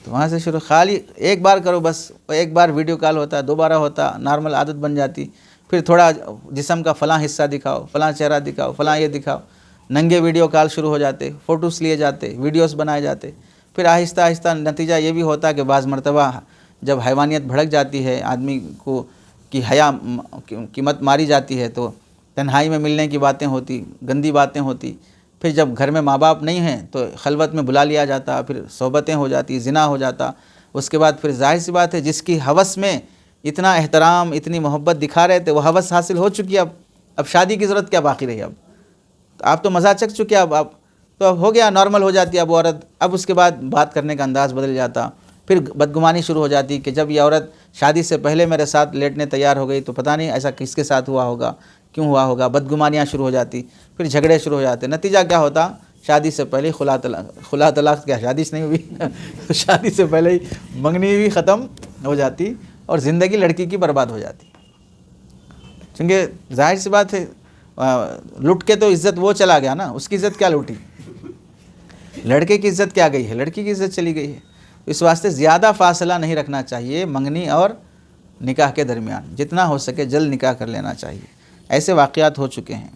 تو وہاں سے شروع، خالی ایک بار کرو بس، ایک بار ویڈیو کال ہوتا، دوبارہ ہوتا، نارمل عادت بن جاتی۔ پھر تھوڑا جسم کا فلاں حصہ دکھاؤ، فلاں چہرہ دکھاؤ، فلاں یہ دکھاؤ، ننگے ویڈیو کال شروع ہو جاتے، فوٹوز لیے جاتے، ویڈیوز بنائے جاتے۔ پھر آہستہ آہستہ نتیجہ یہ بھی ہوتا کہ بعض مرتبہ جب حیوانیت بھڑک جاتی ہے، آدمی کو کی حیا کی مت ماری جاتی ہے، تو تنہائی میں ملنے کی باتیں ہوتی، گندی باتیں ہوتی۔ پھر جب گھر میں ماں باپ نہیں ہیں تو خلوت میں بلا لیا جاتا، پھر صحبتیں ہو جاتی، زنا ہو جاتا۔ اس کے بعد پھر ظاہر سی بات ہے، جس کی ہوس میں اتنا احترام، اتنی محبت دکھا رہے تھے، وہ ہوس حاصل ہو چکی، اب شادی کی ضرورت کیا باقی رہی، اب تو آپ تو مزہ چکھ چکے، اب تو اب ہو گیا، نارمل ہو جاتی اب عورت۔ اب اس کے بعد بات کرنے کا انداز بدل جاتا، پھر بدگمانی شروع ہو جاتی کہ جب یہ عورت شادی سے پہلے میرے ساتھ لیٹنے تیار ہو گئی تو پتہ نہیں ایسا کس کے ساتھ ہوا ہوگا، کیوں ہوا ہوگا، بدگمانیاں شروع ہو جاتی، پھر جھگڑے شروع ہو جاتے۔ نتیجہ کیا ہوتا، شادی سے پہلے خلا طلاق کیا شادی سے نہیں ہوئی شادی سے پہلے ہی منگنی بھی ختم ہو جاتی اور زندگی لڑکی کی برباد ہو جاتی۔ چونکہ ظاہر سی بات ہے، لٹ کے تو عزت وہ چلا گیا نا، اس کی عزت کیا لوٹی، لڑکے کی عزت کیا گئی ہے، لڑکی کی عزت چلی گئی ہے۔ اس واسطے زیادہ فاصلہ نہیں رکھنا چاہیے منگنی اور نکاح کے درمیان، جتنا ہو سکے جلد نکاح کر لینا چاہیے۔ ایسے واقعات ہو چکے ہیں،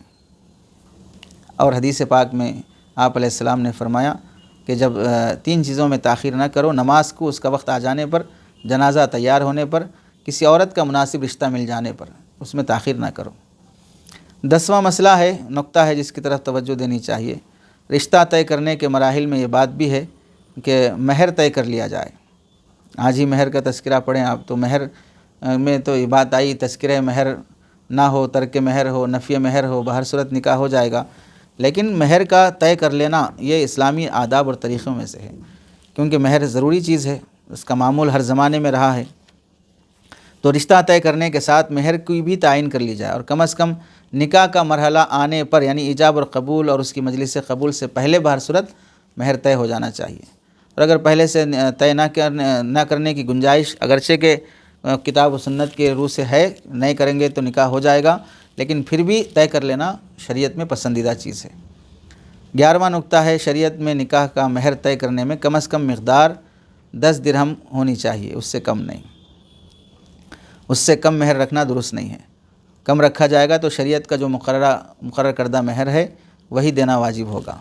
اور حدیث پاک میں آپ علیہ السلام نے فرمایا کہ جب 3 چیزوں میں تاخیر نہ کرو، نماز کو اس کا وقت آ جانے پر، جنازہ تیار ہونے پر، کسی عورت کا مناسب رشتہ مل جانے پر، اس میں تاخیر نہ کرو۔ 10واں مسئلہ ہے، نقطہ ہے جس کی طرف توجہ دینی چاہیے۔ رشتہ طے کرنے کے مراحل میں یہ بات بھی ہے کہ مہر طے کر لیا جائے۔ آج ہی مہر کا تذکرہ پڑھیں آپ، تو مہر میں تو یہ بات آئی، تذکرہ مہر نہ ہو، ترک مہر ہو، نفی مہر ہو، بہر صورت نکاح ہو جائے گا۔ لیکن مہر کا طے کر لینا یہ اسلامی آداب اور طریقوں میں سے ہے، کیونکہ مہر ضروری چیز ہے، اس کا معمول ہر زمانے میں رہا ہے۔ تو رشتہ طے کرنے کے ساتھ مہر کی بھی تعین کر لی جائے، اور کم از کم نکاح کا مرحلہ آنے پر، یعنی ایجاب اور قبول اور اس کی مجلس قبول سے پہلے بہر صورت مہر طے ہو جانا چاہیے۔ اور اگر پہلے سے طے نہ کرنے کی گنجائش اگرچہ کہ کتاب و سنت کے روح سے ہے، نہیں کریں گے تو نکاح ہو جائے گا، لیکن پھر بھی طے کر لینا شریعت میں پسندیدہ چیز ہے۔ 11واں نقطہ ہے، شریعت میں نکاح کا مہر طے کرنے میں کم از کم مقدار 10 درہم ہونی چاہیے، اس سے کم نہیں، اس سے کم مہر رکھنا درست نہیں ہے۔ کم رکھا جائے گا تو شریعت کا جو مقرر کردہ مہر ہے وہی دینا واجب ہوگا،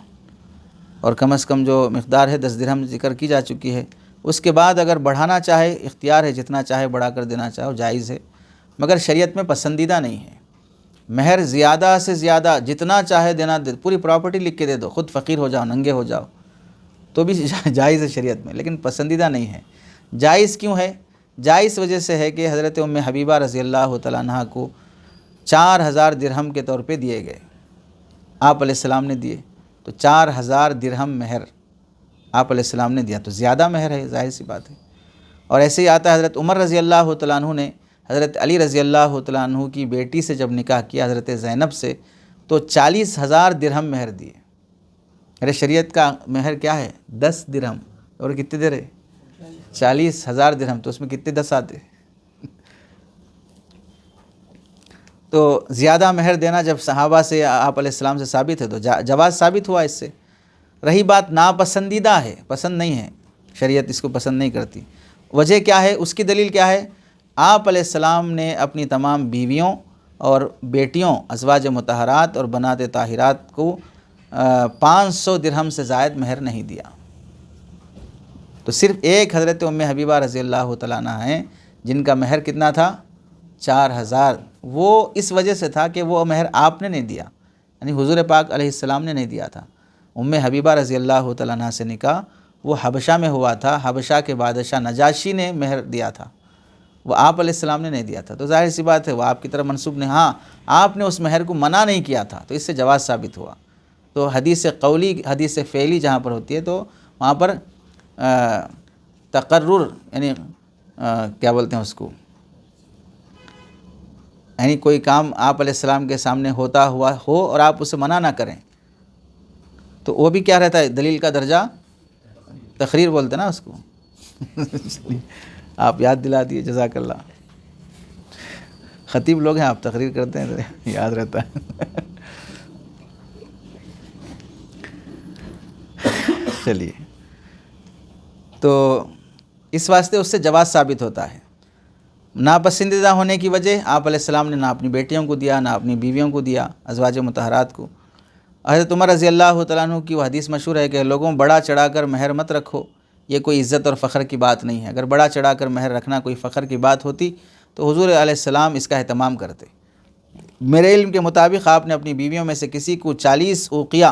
اور کم از کم جو مقدار ہے 10 درہم ذکر کی جا چکی ہے۔ اس کے بعد اگر بڑھانا چاہے، اختیار ہے، جتنا چاہے بڑھا کر دینا چاہو، جائز ہے، مگر شریعت میں پسندیدہ نہیں ہے۔ مہر زیادہ سے زیادہ جتنا چاہے دینا، پوری پراپرٹی لکھ کے دے دو، خود فقیر ہو جاؤ، ننگے ہو جاؤ، تو بھی جائز ہے شریعت میں، لیکن پسندیدہ نہیں ہے۔ جائز کیوں ہے؟ جائز وجہ سے ہے کہ حضرت ام حبیبہ رضی اللہ تعالیٰ عنہا کو 4000 درہم کے طور پہ دیے گئے، آپ علیہ السلام نے دیے، تو 4000 درہم مہر آپ علیہ السلام نے دیا، تو زیادہ مہر ہے، ظاہر سی بات ہے۔ اور ایسے ہی آتا ہے، حضرت عمر رضی اللہ تعالیٰ عنہ نے حضرت علی رضی اللہ تعالیٰ عنہ کی بیٹی سے جب نکاح کیا، حضرت زینب سے، تو 40,000 درہم مہر دیے۔ میرے شریعت کا مہر کیا ہے؟ 10 درہم، اور کتنے دے رہے؟ 40,000 درہم، تو اس میں کتنے 10 آتے؟ تو زیادہ مہر دینا جب صحابہ سے، آپ علیہ السلام سے ثابت ہے، تو جواز ثابت ہوا اس سے۔ رہی بات ناپسندیدہ ہے، پسند نہیں ہے، شریعت اس کو پسند نہیں کرتی۔ وجہ کیا ہے؟ اس کی دلیل کیا ہے؟ آپ علیہ السلام نے اپنی تمام بیویوں اور بیٹیوں، ازواج مطہرات اور بنات طاہرات کو 500 درہم سے زائد مہر نہیں دیا۔ تو صرف ایک حضرت ام حبیبہ رضی اللہ تعالیٰ عنہ ہیں جن کا مہر کتنا تھا؟ 4000۔ وہ اس وجہ سے تھا کہ وہ مہر آپ نے نہیں دیا، یعنی حضور پاک علیہ السلام نے نہیں دیا تھا۔ ام حبیبہ رضی اللہ تعالیٰ عنہ سے نکاح وہ حبشہ میں ہوا تھا، حبشہ کے بادشاہ نجاشی نے مہر دیا تھا، وہ آپ علیہ السلام نے نہیں دیا تھا، تو ظاہر سی بات ہے وہ آپ کی طرف منسوب نہیں۔ ہاں، آپ نے اس مہر کو منع نہیں کیا تھا، تو اس سے جواز ثابت ہوا۔ تو حدیث قولی حدیث فعلی جہاں پر ہوتی ہے تو وہاں پر تقرر یعنی کیا بولتے ہیں اس کو، یعنی کوئی کام آپ علیہ السلام کے سامنے ہوتا ہوا ہو اور آپ اسے منع نہ کریں تو وہ بھی کیا رہتا ہے، دلیل کا درجہ تقریر بولتے ہیں نا اس کو آپ یاد دلا دیے، جزاک اللہ، خطیب لوگ ہیں آپ تقریر کرتے ہیں تو یاد رہتا ہے چلیے، تو اس واسطے اس سے جواز ثابت ہوتا ہے۔ ناپسندیدہ ہونے کی وجہ آپ علیہ السلام نے نہ اپنی بیٹیوں کو دیا، نہ اپنی بیویوں کو دیا، ازواج مطہرات کو۔ حضرت عمر رضی اللہ تعالیٰ عنہ کی وہ حدیث مشہور ہے کہ لوگوں بڑا چڑھا کر مہر مت رکھو، یہ کوئی عزت اور فخر کی بات نہیں ہے۔ اگر بڑا چڑھا کر مہر رکھنا کوئی فخر کی بات ہوتی تو حضور علیہ السلام اس کا اہتمام کرتے۔ میرے علم کے مطابق آپ نے اپنی بیویوں میں سے کسی کو 40 اوقیہ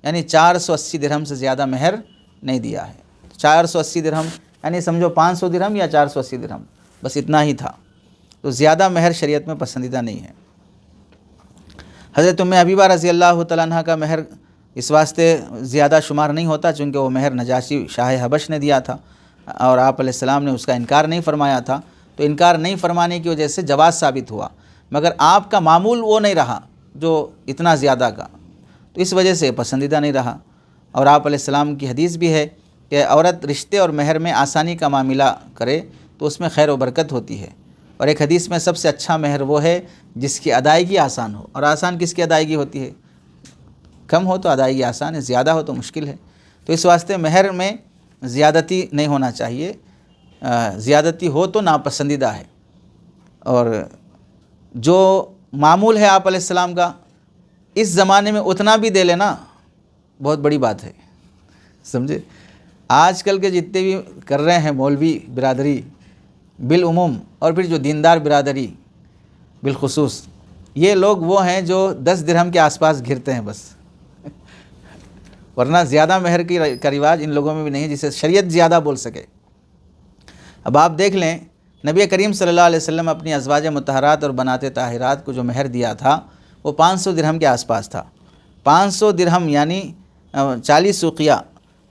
یعنی 480 درہم سے زیادہ مہر نہیں دیا ہے۔ 480 درہم یعنی سمجھو 500 درہم یا 480 درہم، بس اتنا ہی تھا، تو زیادہ مہر شریعت میں پسندیدہ نہیں ہے۔ حضرت ام حبیبہ رضی اللہ تعالیٰ عنہ کا مہر اس واسطے زیادہ شمار نہیں ہوتا چونکہ وہ مہر نجاشی شاہ حبش نے دیا تھا اور آپ علیہ السلام نے اس کا انکار نہیں فرمایا تھا، تو انکار نہیں فرمانے کی وجہ سے جواز ثابت ہوا، مگر آپ کا معمول وہ نہیں رہا جو اتنا زیادہ کا، تو اس وجہ سے پسندیدہ نہیں رہا۔ اور آپ علیہ السلام کی حدیث بھی ہے کہ عورت رشتے اور مہر میں آسانی کا معاملہ کرے تو اس میں خیر و برکت ہوتی ہے، اور ایک حدیث میں سب سے اچھا مہر وہ ہے جس کی ادائیگی آسان ہو، اور آسان کس کی ادائیگی ہوتی ہے، کم ہو تو ادائیگی آسان ہے، زیادہ ہو تو مشکل ہے، تو اس واسطے مہر میں زیادتی نہیں ہونا چاہیے، زیادتی ہو تو ناپسندیدہ ہے۔ اور جو معمول ہے آپ علیہ السلام کا اس زمانے میں اتنا بھی دے لینا بہت بڑی بات ہے، سمجھے۔ آج کل کے جتنے بھی کر رہے ہیں مولوی برادری بالعموم اور پھر جو دیندار برادری بالخصوص، یہ لوگ وہ ہیں جو 10 درہم کے آس پاس گھرتے ہیں بس، ورنہ زیادہ مہر کا رواج ان لوگوں میں بھی نہیں ہے جسے شریعت زیادہ بول سکے۔ اب آپ دیکھ لیں نبی کریم صلی اللہ علیہ وسلم اپنی ازواج مطہرات اور بنات طاہرات کو جو مہر دیا تھا وہ 500 درہم کے آس پاس تھا۔ 500 درہم یعنی 40 اوقیہ،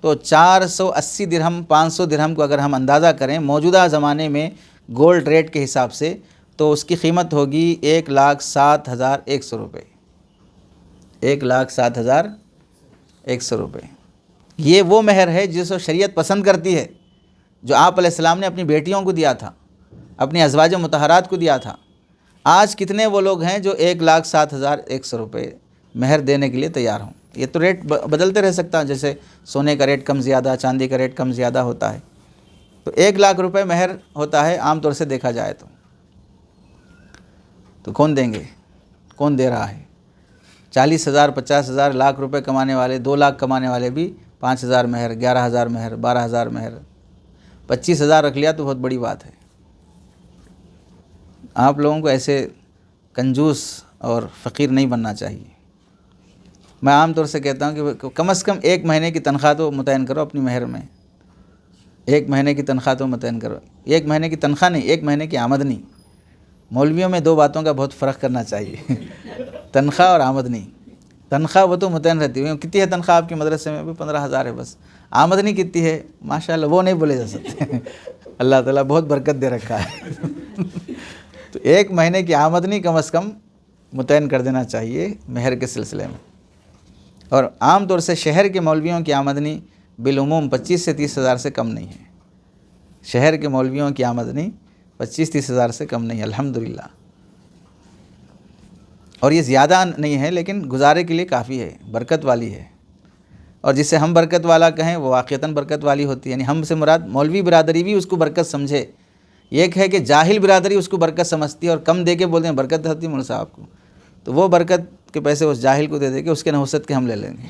تو 480 درہم 500 درہم کو اگر ہم اندازہ کریں موجودہ زمانے میں گولڈ ریٹ کے حساب سے تو اس کی قیمت ہوگی 1,07,100 روپے، 1,07,100 روپے۔ یہ وہ مہر ہے جس کو شریعت پسند کرتی ہے، جو آپ علیہ السلام نے اپنی بیٹیوں کو دیا تھا، اپنی ازواج مطہرات کو دیا تھا۔ آج کتنے وہ لوگ ہیں جو 1,07,100 روپے مہر دینے کے لیے تیار ہوں؟ یہ تو ریٹ بدلتے رہ سکتا ہے، جیسے سونے کا ریٹ کم زیادہ، چاندی کا ریٹ کم زیادہ ہوتا ہے، تو 1,00,000 روپے مہر ہوتا ہے عام طور سے دیکھا جائے تو کون دیں گے، کون دے رہا ہے؟ 40,000 50,000 لاکھ روپے کمانے والے، 2 لاکھ کمانے والے بھی 5,000 مہر، 11,000 مہر، 12,000 مہر، 25,000 رکھ لیا تو بہت بڑی بات ہے۔ آپ لوگوں کو ایسے کنجوس اور فقیر نہیں بننا چاہیے۔ میں عام طور سے کہتا ہوں کہ کم از کم 1 مہینے کی تنخواہ تو متعین کرو اپنی مہر میں، 1 مہینے کی تنخواہ تو متعین کرو، 1 مہینے کی تنخواہ نہیں، 1 مہینے کی آمدنی۔ مولویوں میں 2 باتوں کا بہت فرق کرنا چاہیے تنخواہ اور آمدنی۔ تنخواہ وہ تو متعین رہتی ہے، کتنی ہے تنخواہ آپ کے مدرسے میں؟ بھی 15,000 ہے بس۔ آمدنی کتنی ہے؟ ماشاءاللہ وہ نہیں بولے جا سکتے اللہ تعالیٰ بہت برکت دے رکھا ہے تو 1 مہینے کی آمدنی کم از کم متعین کر دینا چاہیے مہر کے سلسلے میں۔ اور عام طور سے شہر کے مولویوں کی آمدنی بالعموم 25 سے 30,000 سے کم نہیں ہے، شہر کے مولویوں کی آمدنی 25-30,000 سے کم نہیں ہے الحمدللہ، اور یہ زیادہ نہیں ہے لیکن گزارے کے لیے کافی ہے، برکت والی ہے، اور جسے ہم برکت والا کہیں وہ واقعتاً برکت والی ہوتی ہے، یعنی ہم سے مراد مولوی برادری بھی اس کو برکت سمجھے۔ ایک ہے کہ جاہل برادری اس کو برکت سمجھتی ہے اور کم دے کے بولتے ہیں برکت ہوتی ہے مولوی صاحب کو، تو وہ برکت کے پیسے اس جاہل کو دے دے کے اس کے نحوست کے ہم لے لیں گے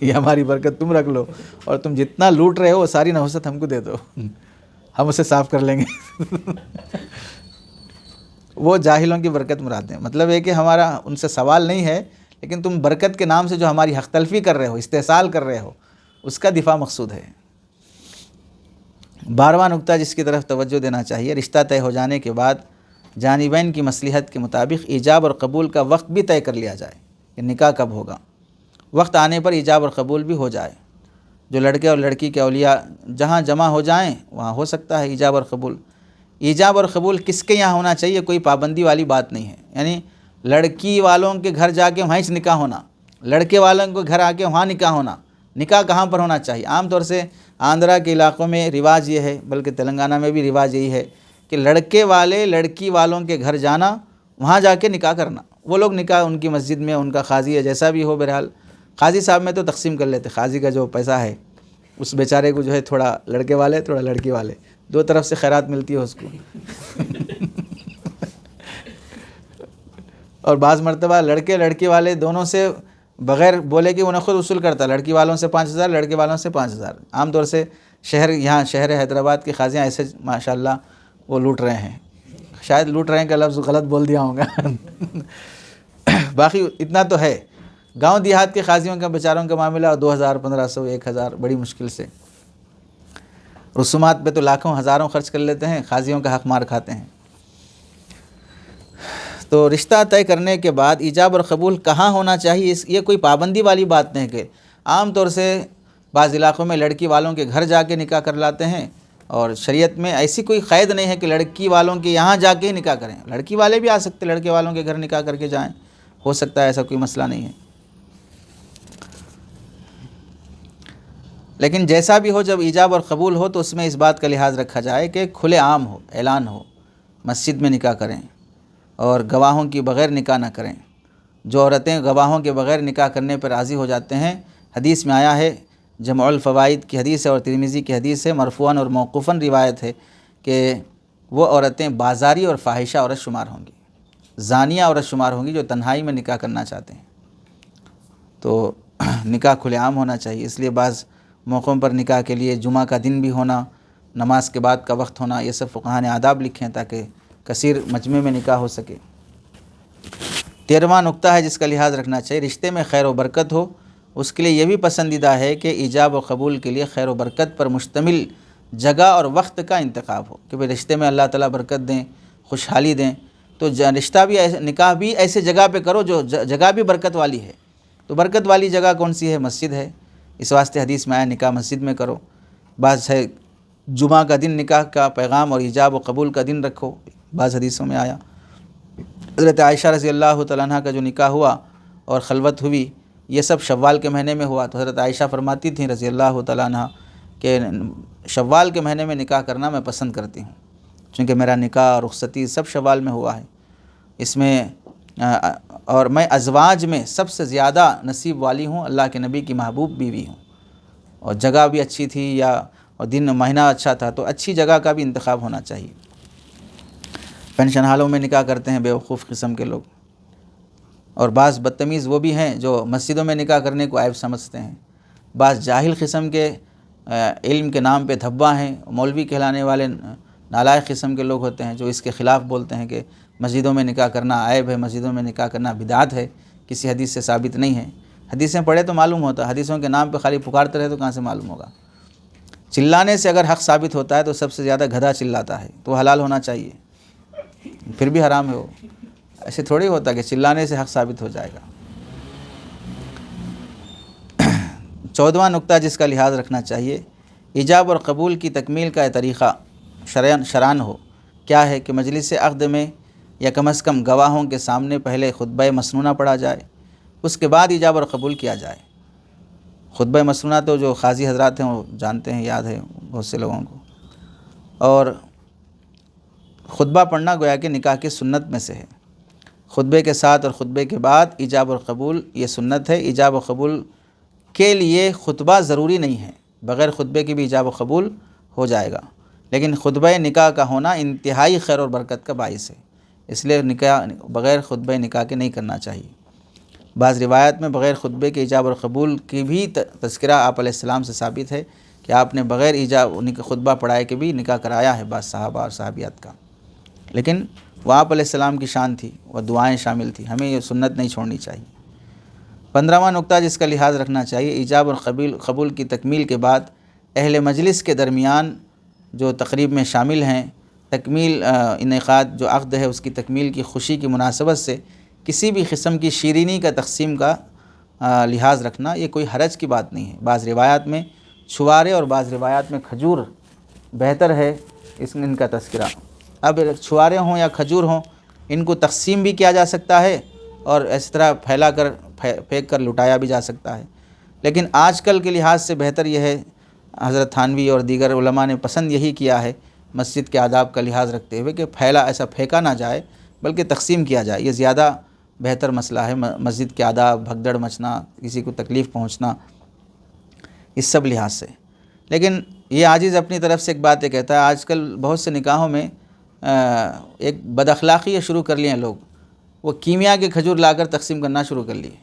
یہ ہماری برکت تم رکھ لو، اور تم جتنا لوٹ رہے ہو وہ ساری نحوست ہم کو دے دو، ہم اسے صاف کر لیں گے وہ جاہلوں کی برکت مراد ہے۔ مطلب ہے کہ ہمارا ان سے سوال نہیں ہے، لیکن تم برکت کے نام سے جو ہماری حق تلفی کر رہے ہو، استحصال کر رہے ہو، اس کا دفاع مقصود ہے۔ 12واں نقطہ جس کی طرف توجہ دینا چاہیے، رشتہ طے ہو جانے کے بعد جانبین کی مصلحت کے مطابق ایجاب اور قبول کا وقت بھی طے کر لیا جائے کہ نکاح کب ہوگا، وقت آنے پر ایجاب اور قبول بھی ہو جائے۔ جو لڑکے اور لڑکی کے اولیاء جہاں جمع ہو جائیں وہاں ہو سکتا ہے ایجاب اور قبول۔ ایجاب اور قبول کس کے یہاں ہونا چاہیے، کوئی پابندی والی بات نہیں ہے، یعنی لڑکی والوں کے گھر جا کے وہیں سے نکاح ہونا، لڑکے والوں کے گھر آ کے وہاں نکاح ہونا۔ نکاح کہاں پر ہونا چاہیے؟ عام طور سے آندھرا کے علاقوں میں رواج یہ ہے، بلکہ تلنگانہ میں بھی رواج یہی ہے کہ لڑکے والے لڑکی والوں کے گھر جانا، وہاں جا کے نکاح کرنا۔ وہ لوگ نکاح ان کی مسجد میں، ان کا قاضی ہے جیسا بھی ہو، بہرحال قاضی صاحب میں تو تقسیم کر لیتے، قاضی کا جو پیسہ ہے اس بیچارے کو جو ہے تھوڑا لڑکے والے تھوڑا لڑکی والے، دو طرف سے خیرات ملتی ہے اس کو۔ اور بعض مرتبہ لڑکے لڑکی والے دونوں سے بغیر بولے کہ انہیں خود وصول کرتا ہے، لڑکی والوں سے 5,000، لڑکے والوں سے 5,000۔ عام طور سے یہاں شہر حیدرآباد کی قاضیاں ایسے ماشاءاللہ وہ لوٹ رہے ہیں، شاید لوٹ رہے ہیں کا لفظ غلط بول دیا ہوں گا۔ باقی اتنا تو ہے، گاؤں دیہات کے قاضیوں کا بیچاروں کا معاملہ 2,000 1,500 1,000 بڑی مشکل سے، رسومات پہ تو لاکھوں ہزاروں خرچ کر لیتے ہیں، قاضیوں کا حق مار کھاتے ہیں۔ تو رشتہ طے کرنے کے بعد ایجاب اور قبول کہاں ہونا چاہیے، یہ کوئی پابندی والی بات نہیں کہ عام طور سے بعض علاقوں میں لڑکی والوں کے گھر جا کے نکاح کر لاتے ہیں، اور شریعت میں ایسی کوئی قید نہیں ہے کہ لڑکی والوں کے یہاں جا کے ہی نکاح کریں، لڑکی والے بھی آ سکتے، لڑکے والوں کے گھر نکاح کر کے جائیں، ہو سکتا ہے، ایسا کوئی مسئلہ نہیں ہے۔ لیکن جیسا بھی ہو، جب ایجاب اور قبول ہو تو اس میں اس بات کا لحاظ رکھا جائے کہ کھلے عام ہو، اعلان ہو، مسجد میں نکاح کریں اور گواہوں کی بغیر نکاح نہ کریں۔ جو عورتیں گواہوں کے بغیر نکاح کرنے پر راضی ہو جاتے ہیں، حدیث میں آیا ہے، جمع الفوائد کی حدیث ہے اور ترمذی کی حدیث ہے، مرفوعاً اور موقوفاً روایت ہے کہ وہ عورتیں بازاری اور فاحشہ عورت شمار ہوں گی، زانیہ عورت شمار ہوں گی جو تنہائی میں نکاح کرنا چاہتے ہیں۔ تو نکاح کھلے عام ہونا چاہیے، اس لیے بعض موقعوں پر نکاح کے لیے جمعہ کا دن بھی ہونا، نماز کے بعد کا وقت ہونا، یہ سب فقہاء نے آداب لکھے ہیں تاکہ کثیر مجمع میں نکاح ہو سکے۔ 13واں نقطہ ہے جس کا لحاظ رکھنا چاہیے، رشتے میں خیر و برکت ہو، اس کے لیے یہ بھی پسندیدہ ہے کہ ایجاب و قبول کے لیے خیر و برکت پر مشتمل جگہ اور وقت کا انتخاب ہو، کہ بھئی رشتے میں اللہ تعالیٰ برکت دیں، خوشحالی دیں، تو رشتہ بھی نکاح بھی ایسے جگہ پہ کرو جو جگہ بھی برکت والی ہے۔ تو برکت والی جگہ کون سی ہے؟ مسجد ہے، اس واسطے حدیث میں آیا نکاح مسجد میں کرو۔ بعض ہے جمعہ کا دن نکاح کا پیغام اور ایجاب و قبول کا دن رکھو، بعض حدیثوں میں آیا۔ حضرت عائشہ رضی اللہ تعالیٰ عنہ کا جو نکاح ہوا اور خلوت ہوئی، یہ سب شوال کے مہینے میں ہوا، تو حضرت عائشہ فرماتی تھیں رضی اللہ تعالیٰ عنہ کہ شوال کے مہینے میں نکاح کرنا میں پسند کرتی ہوں، چونکہ میرا نکاح اور رخصتی سب شوال میں ہوا ہے، اس میں اور میں ازواج میں سب سے زیادہ نصیب والی ہوں، اللہ کے نبی کی محبوب بیوی ہوں، اور جگہ بھی اچھی تھی اور دن مہینہ اچھا تھا، تو اچھی جگہ کا بھی انتخاب ہونا چاہیے۔ پینشن ہالوں میں نکاح کرتے ہیں بیوقوف قسم کے لوگ، اور بعض بدتمیز وہ بھی ہیں جو مسجدوں میں نکاح کرنے کو عیب سمجھتے ہیں، بعض جاہل قسم کے علم کے نام پہ دھبا ہیں، مولوی کہلانے والے نالائق قسم کے لوگ ہوتے ہیں جو اس کے خلاف بولتے ہیں کہ مسجدوں میں نکاح کرنا عیب ہے، مسجدوں میں نکاح کرنا بدعت ہے، کسی حدیث سے ثابت نہیں ہے۔ حدیثیں پڑھے تو معلوم ہوتا ہے، حدیثوں کے نام پہ خالی پکارتے رہے تو کہاں سے معلوم ہوگا؟ چلانے سے اگر حق ثابت ہوتا ہے تو سب سے زیادہ گدھا چلاتا ہے، تو حلال ہونا چاہیے، پھر بھی حرام ہے وہ، ایسے تھوڑی ہوتا کہ چلانے سے حق ثابت ہو جائے گا۔ 14واں نقطہ جس کا لحاظ رکھنا چاہیے، ایجاب اور قبول کی تکمیل کا طریقہ شرعاً ہو، کیا ہے کہ مجلس عقد میں یا کم از کم گواہوں کے سامنے پہلے خطبہ مسنونہ پڑھا جائے، اس کے بعد ایجاب اور قبول کیا جائے۔ خطبہ مسنونہ تو جو قاضی حضرات ہیں وہ جانتے ہیں، یاد ہے بہت سے لوگوں کو، اور خطبہ پڑھنا گویا کہ نکاح کی سنت میں سے ہے۔ خطبے کے ساتھ اور خطبے کے بعد ایجاب اور قبول یہ سنت ہے۔ ایجاب و قبول کے لیے خطبہ ضروری نہیں ہے، بغیر خطبے کی بھی ایجاب و قبول ہو جائے گا، لیکن خطبہ نکاح کا ہونا انتہائی خیر اور برکت کا باعث ہے، اس لیے نکاح بغیر خطبہ نکاح کے نہیں کرنا چاہیے۔ بعض روایت میں بغیر خطبے کے ایجاب اور قبول کی بھی تذکرہ آپ علیہ السلام سے ثابت ہے کہ آپ نے بغیر خطبہ پڑھائے کے بھی نکاح کرایا ہے بعض صحابہ اور صحابیات کا، لیکن وہ آپ علیہ السلام کی شان تھی، وہ دعائیں شامل تھیں، ہمیں یہ سنت نہیں چھوڑنی چاہیے۔ 15واں نقطہ جس کا لحاظ رکھنا چاہیے، ایجاب اور قبول کی تکمیل کے بعد اہل مجلس کے درمیان جو تقریب میں شامل ہیں، تکمیل انعقاد جو عقد ہے اس کی تکمیل کی خوشی کی مناسبت سے کسی بھی قسم کی شیرینی کا تقسیم کا لحاظ رکھنا یہ کوئی حرج کی بات نہیں ہے۔ بعض روایات میں چھوارے اور بعض روایات میں کھجور بہتر ہے ان کا تذکرہ۔ اب چھوارے ہوں یا کھجور ہوں، ان کو تقسیم بھی کیا جا سکتا ہے اور اس طرح پھیلا کر پھینک کر لٹایا بھی جا سکتا ہے، لیکن آج کل کے لحاظ سے بہتر یہ ہے، حضرت تھانوی اور دیگر علماء نے پسند یہی کیا ہے مسجد کے آداب کا لحاظ رکھتے ہوئے کہ ایسا پھینکا نہ جائے بلکہ تقسیم کیا جائے۔ یہ زیادہ بہتر مسئلہ ہے، مسجد کے آداب، بھگدڑ مچنا، کسی کو تکلیف پہنچنا، اس سب لحاظ سے۔ لیکن یہ عاجز اپنی طرف سے ایک بات یہ کہتا ہے، آج کل بہت سے نکاحوں میں ایک بد اخلاقی یہ شروع کر لیے ہیں لوگ، وہ کیمیا کے کھجور لا کر تقسیم کرنا شروع کر لیے،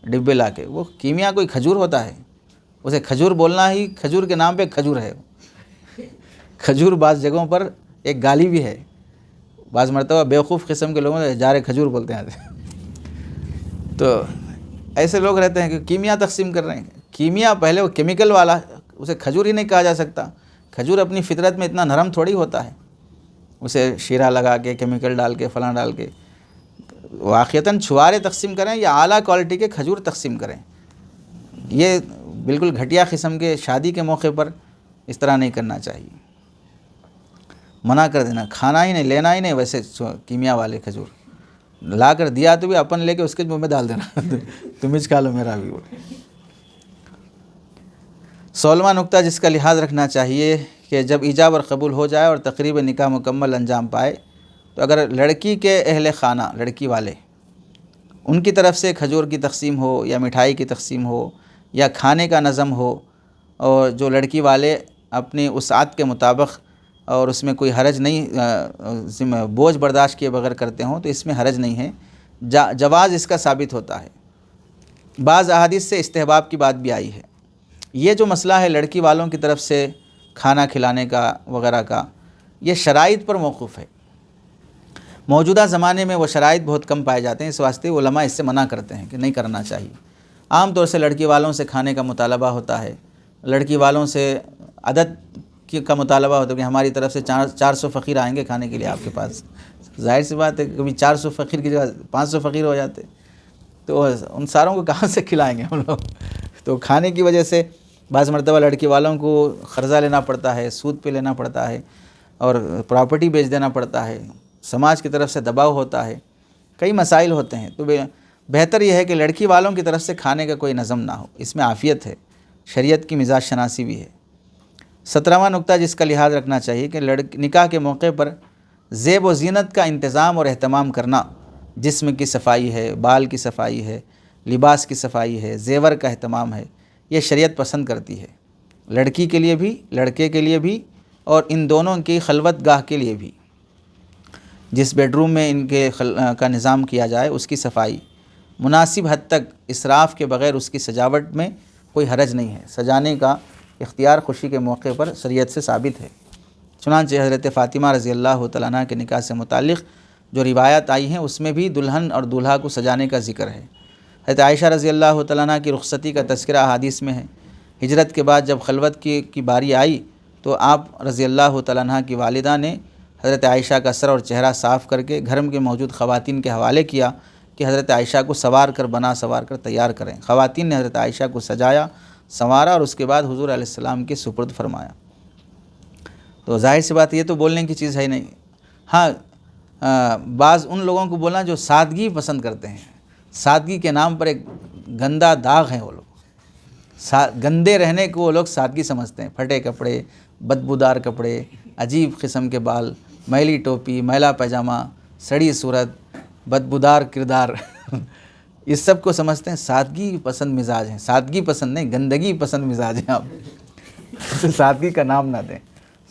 ڈبے لا کے۔ وہ کیمیا کوئی کھجور ہوتا ہے؟ اسے کھجور بولنا ہی، کھجور کے نام پہ کھجور ہے۔ کھجور بعض جگہوں پر ایک گالی بھی ہے، بعض مرتبہ بیوقوف قسم کے لوگوں نے جارے کھجور بولتے ہیں۔ تو ایسے لوگ رہتے ہیں کہ کیمیا تقسیم کر رہے ہیں۔ کیمیا پہلے وہ کیمیکل والا، اسے کھجور ہی نہیں کہا جا سکتا۔ کھجور اپنی فطرت میں اتنا نرم تھوڑی ہوتا ہے، اسے شیرہ لگا کے، کیمیکل ڈال کے، فلاں ڈال کے۔ واقعتاً چھوارے تقسیم کریں یا اعلیٰ کوالٹی کے کھجور تقسیم کریں، یہ بالکل گھٹیا قسم کے شادی کے موقع پر اس طرح نہیں کرنا چاہیے۔ منع کر دینا، کھانا ہی نہیں، لینا ہی نہیں ویسے کیمیا والے کھجور۔ لا کر دیا تو بھی اپن لے کے اس کے منہ میں ڈال دینا، تم ہی کھا لو میرا بھی۔ 16واں نقطہ جس کا لحاظ رکھنا چاہیے کہ جب ایجاب اور قبول ہو جائے اور تقریب نکاح مکمل انجام پائے تو اگر لڑکی کے اہل خانہ، لڑکی والے، ان کی طرف سے کھجور کی تقسیم ہو یا مٹھائی کی تقسیم ہو یا کھانے کا نظم ہو، اور جو لڑکی والے اپنی وسعت کے مطابق اور اس میں کوئی حرج نہیں، بوجھ برداشت کیے بغیر کرتے ہوں تو اس میں حرج نہیں ہے، جواز اس کا ثابت ہوتا ہے۔ بعض احادیث سے استحباب کی بات بھی آئی ہے۔ یہ جو مسئلہ ہے لڑکی والوں کی طرف سے کھانا کھلانے کا وغیرہ کا، یہ شرائط پر موقوف ہے۔ موجودہ زمانے میں وہ شرائط بہت کم پائے جاتے ہیں، اس واسطے علماء اس سے منع کرتے ہیں کہ نہیں کرنا چاہیے۔ عام طور سے لڑکی والوں سے کھانے کا مطالبہ ہوتا ہے، لڑکی والوں سے عدد کا مطالبہ ہوتا ہے کہ ہماری طرف سے 400 فقیر آئیں گے کھانے کے لیے آپ کے پاس۔ ظاہر سی بات ہے، کبھی 400 فقیر کی جگہ 500 فقیر ہو جاتے تو ان ساروں کو کہاں سے کھلائیں گے ہم لوگ؟ تو کھانے کی وجہ سے بعض مرتبہ لڑکی والوں کو قرضہ لینا پڑتا ہے، سود پہ لینا پڑتا ہے اور پراپرٹی بیچ دینا پڑتا ہے، سماج کی طرف سے دباؤ ہوتا ہے، کئی مسائل ہوتے ہیں۔ تو بہتر یہ ہے کہ لڑکی والوں کی طرف سے کھانے کا کوئی نظم نہ ہو، اس میں عافیت ہے، شریعت کی مزاج شناسی بھی ہے۔ 17واں نقطہ جس کا لحاظ رکھنا چاہیے کہ نکاح کے موقع پر زیب و زینت کا انتظام اور اہتمام کرنا، جسم کی صفائی ہے، بال کی صفائی ہے، لباس کی صفائی ہے، زیور کا اہتمام ہے، یہ شریعت پسند کرتی ہے، لڑکی کے لیے بھی، لڑکے کے لیے بھی، اور ان دونوں کی خلوت گاہ کے لیے بھی۔ جس بیڈ روم میں ان کے کا نظام کیا جائے اس کی صفائی، مناسب حد تک اسراف کے بغیر اس کی سجاوٹ میں کوئی حرج نہیں ہے۔ سجانے کا اختیار خوشی کے موقع پر شریعت سے ثابت ہے۔ چنانچہ حضرت فاطمہ رضی اللہ تعالیٰ عنہ کے نکاح سے متعلق جو روایات آئی ہیں اس میں بھی دلہن اور دولہا کو سجانے کا ذکر ہے۔ حضرت عائشہ رضی اللہ تعالیٰ عنہ کی رخصتی کا تذکرہ احادیث میں ہے۔ ہجرت کے بعد جب خلوت کی باری آئی تو آپ رضی اللہ تعالیٰ عنہ کی والدہ نے حضرت عائشہ کا سر اور چہرہ صاف کر کے گھر کے موجود خواتین کے حوالے کیا کہ حضرت عائشہ کو سوار کر تیار کریں۔ خواتین نے حضرت عائشہ کو سجایا، سنوارا اور اس کے بعد حضور علیہ السلام کے سپرد فرمایا۔ تو ظاہر سی بات یہ تو بولنے کی چیز ہے ہی نہیں۔ ہاں، بعض ان لوگوں کو بولنا جو سادگی پسند کرتے ہیں، سادگی کے نام پر ایک گندا داغ ہے، وہ لوگ گندے رہنے کو وہ لوگ سادگی سمجھتے ہیں۔ پھٹے کپڑے، بدبودار کپڑے، عجیب قسم کے بال، میلی ٹوپی، میلا پیجامہ، سڑی صورت، بدبودار کردار، اس سب کو سمجھتے ہیں سادگی پسند مزاج ہیں۔ سادگی پسند نہیں، گندگی پسند مزاج ہیں آپ۔ سادگی کا نام نہ دیں،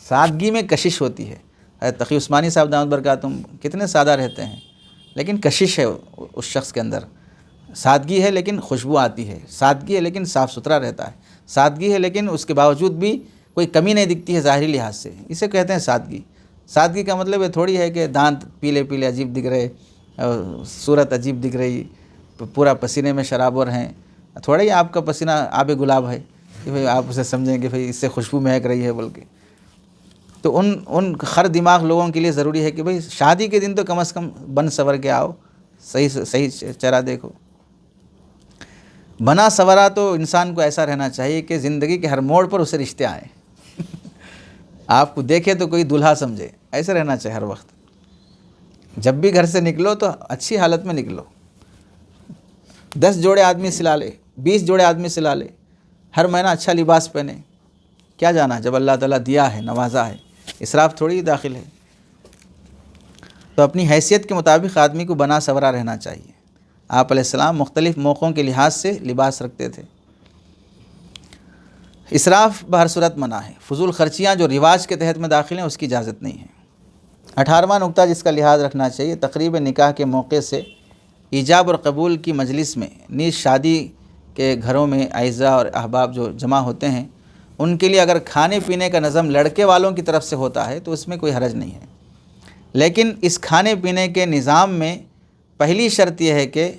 سادگی میں کشش ہوتی ہے۔ حضرت تقی عثمانی صاحب دامت برکاتہم کتنے سادہ رہتے ہیں، لیکن کشش ہے اس شخص کے اندر۔ سادگی ہے لیکن خوشبو آتی ہے، سادگی ہے لیکن صاف ستھرا رہتا ہے، سادگی ہے لیکن اس کے باوجود بھی کوئی کمی نہیں دکھتی ہے ظاہری لحاظ سے، اسے کہتے ہیں سادگی۔ سادگی کا مطلب یہ تھوڑی ہے کہ دانت پیلے پیلے عجیب دکھ رہے، صورت عجیب دکھ رہی، پورا پسینے میں شرابور ہیں۔ تھوڑا ہی آپ کا پسینہ آب گلاب ہے کہ بھئی آپ اسے سمجھیں کہ بھئی اس سے خوشبو مہک رہی ہے بلکہ۔ تو ان خر دماغ لوگوں کے لیے ضروری ہے کہ بھئی شادی کے دن تو کم از کم بن سور کے آؤ، صحیح چہرہ دیکھو۔ بنا سورا تو انسان کو ایسا رہنا چاہیے کہ زندگی کے ہر موڑ پر اسے رشتے آئیں، آپ کو دیکھے تو کوئی دلہا سمجھے، ایسے رہنا چاہیے ہر وقت۔ جب بھی گھر سے نکلو تو اچھی حالت میں نکلو، 10 جوڑے آدمی سلا لے، 20 جوڑے آدمی سلا لے، ہر مہینہ اچھا لباس پہنے، کیا جانا جب اللہ تعالیٰ دیا ہے، نوازا ہے، اسراف تھوڑی داخل ہے۔ تو اپنی حیثیت کے مطابق آدمی کو بنا سورا رہنا چاہیے۔ آپ علیہ السلام مختلف موقعوں کے لحاظ سے لباس رکھتے تھے۔ اسراف بہر صورت منع ہے، فضول خرچیاں جو رواج کے تحت میں داخل ہیں اس کی اجازت نہیں ہے۔ 18واں نقطہ جس کا لحاظ رکھنا چاہیے، تقریب نکاح کے موقع سے ایجاب اور قبول کی مجلس میں، نیز شادی کے گھروں میں اعزاء اور احباب جو جمع ہوتے ہیں ان کے لیے اگر کھانے پینے کا نظم لڑکے والوں کی طرف سے ہوتا ہے تو اس میں کوئی حرج نہیں ہے، لیکن اس کھانے پینے کے نظام میں پہلی شرط یہ ہے کہ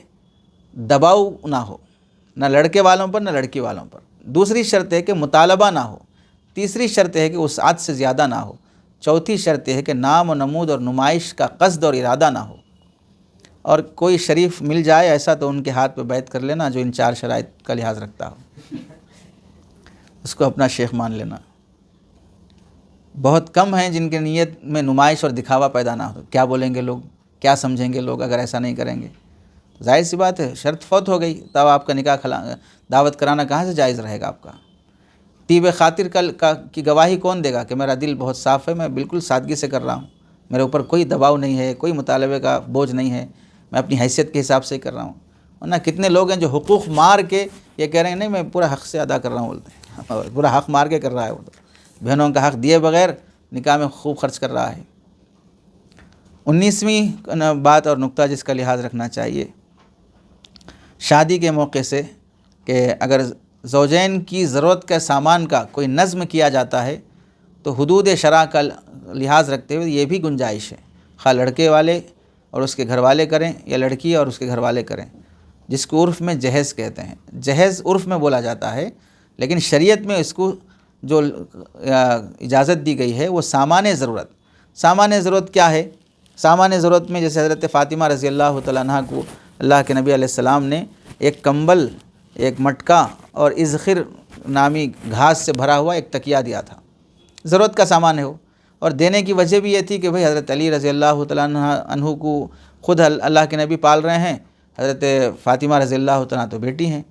دباؤ نہ ہو، نہ لڑکے والوں پر نہ لڑکی والوں پر۔ دوسری شرط ہے کہ مطالبہ نہ ہو۔ تیسری شرط ہے کہ وسعت سے زیادہ نہ ہو۔ چوتھی شرط یہ ہے کہ نام و نمود اور نمائش کا قصد اور ارادہ نہ ہو۔ اور کوئی شریف مل جائے ایسا تو ان کے ہاتھ پہ بیعت کر لینا جو ان 4 شرائط کا لحاظ رکھتا ہو، اس کو اپنا شیخ مان لینا۔ بہت کم ہیں جن کے نیت میں نمائش اور دکھاوا پیدا نہ ہو، کیا بولیں گے لوگ، کیا سمجھیں گے لوگ اگر ایسا نہیں کریں گے۔ ظاہر سی بات ہے، شرط فوت ہو گئی تب آپ کا نکاح دعوت کرانا کہاں سے جائز رہے گا آپ کا۔ طیب خاطر کی گواہی کون دے گا کہ میرا دل بہت صاف ہے، میں بالکل سادگی سے کر رہا ہوں، میرے اوپر کوئی دباؤ نہیں ہے، کوئی مطالبے کا بوجھ نہیں ہے، میں اپنی حیثیت کے حساب سے ہی کر رہا ہوں۔ ورنہ کتنے لوگ ہیں جو حقوق مار کے یہ کہہ رہے ہیں نہیں میں پورا حق سے ادا کر رہا ہوں، بولتے ہیں پورا حق مار کے کر رہا ہے، وہ تو بہنوں کا حق دیے بغیر نکاح میں خوب خرچ کر رہا ہے۔ 19ویں بات اور نقطہ جس کا لحاظ رکھنا چاہیے شادی کے موقع سے، کہ اگر زوجین کی ضرورت کے سامان کا کوئی نظم کیا جاتا ہے تو حدود شرع کا لحاظ رکھتے ہوئے یہ بھی گنجائش ہے، خواہ لڑکے والے اور اس کے گھر والے کریں یا لڑکی اور اس کے گھر والے کریں، جس کو عرف میں جہیز کہتے ہیں۔ جہیز عرف میں بولا جاتا ہے، لیکن شریعت میں اس کو جو اجازت دی گئی ہے وہ سامان ضرورت۔ سامان ضرورت کیا ہے؟ سامان ضرورت میں جیسے حضرت فاطمہ رضی اللہ تعالیٰ عنہ کو اللہ کے نبی علیہ السلام نے ایک کمبل، ایک مٹکا اور اذخر نامی گھاس سے بھرا ہوا ایک تکیہ دیا تھا، ضرورت کا سامان ہے وہ۔ اور دینے کی وجہ بھی یہ تھی کہ بھئی حضرت علی رضی اللہ تعالیٰ عنہ کو خود اللہ کے نبی پال رہے ہیں، حضرت فاطمہ رضی اللہ تعالیٰ تو بیٹی ہیں،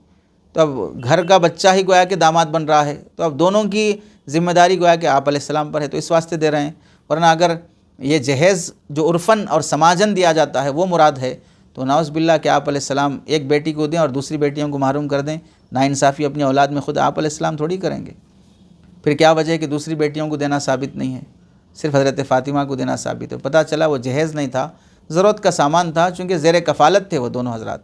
تو اب گھر کا بچہ ہی گویا کہ داماد بن رہا ہے، تو اب دونوں کی ذمہ داری گویا کہ آپ علیہ السلام پر ہے، تو اس واسطے دے رہے ہیں۔ ورنہ اگر یہ جہیز جو عرفاً اور سماجن دیا جاتا ہے وہ مراد ہے تو نعوذ باللہ کہ آپ علیہ السلام ایک بیٹی کو دیں اور دوسری بیٹیوں کو محروم کر دیں، ناانصافی اپنی اولاد میں خود آپ علیہ السلام تھوڑی کریں گے۔ پھر کیا وجہ ہے کہ دوسری بیٹیوں کو دینا ثابت نہیں ہے، صرف حضرت فاطمہ کو دینا ثابت ہے؟ پتہ چلا وہ جہیز نہیں تھا، ضرورت کا سامان تھا، چونکہ زیر کفالت تھے وہ دونوں حضرات،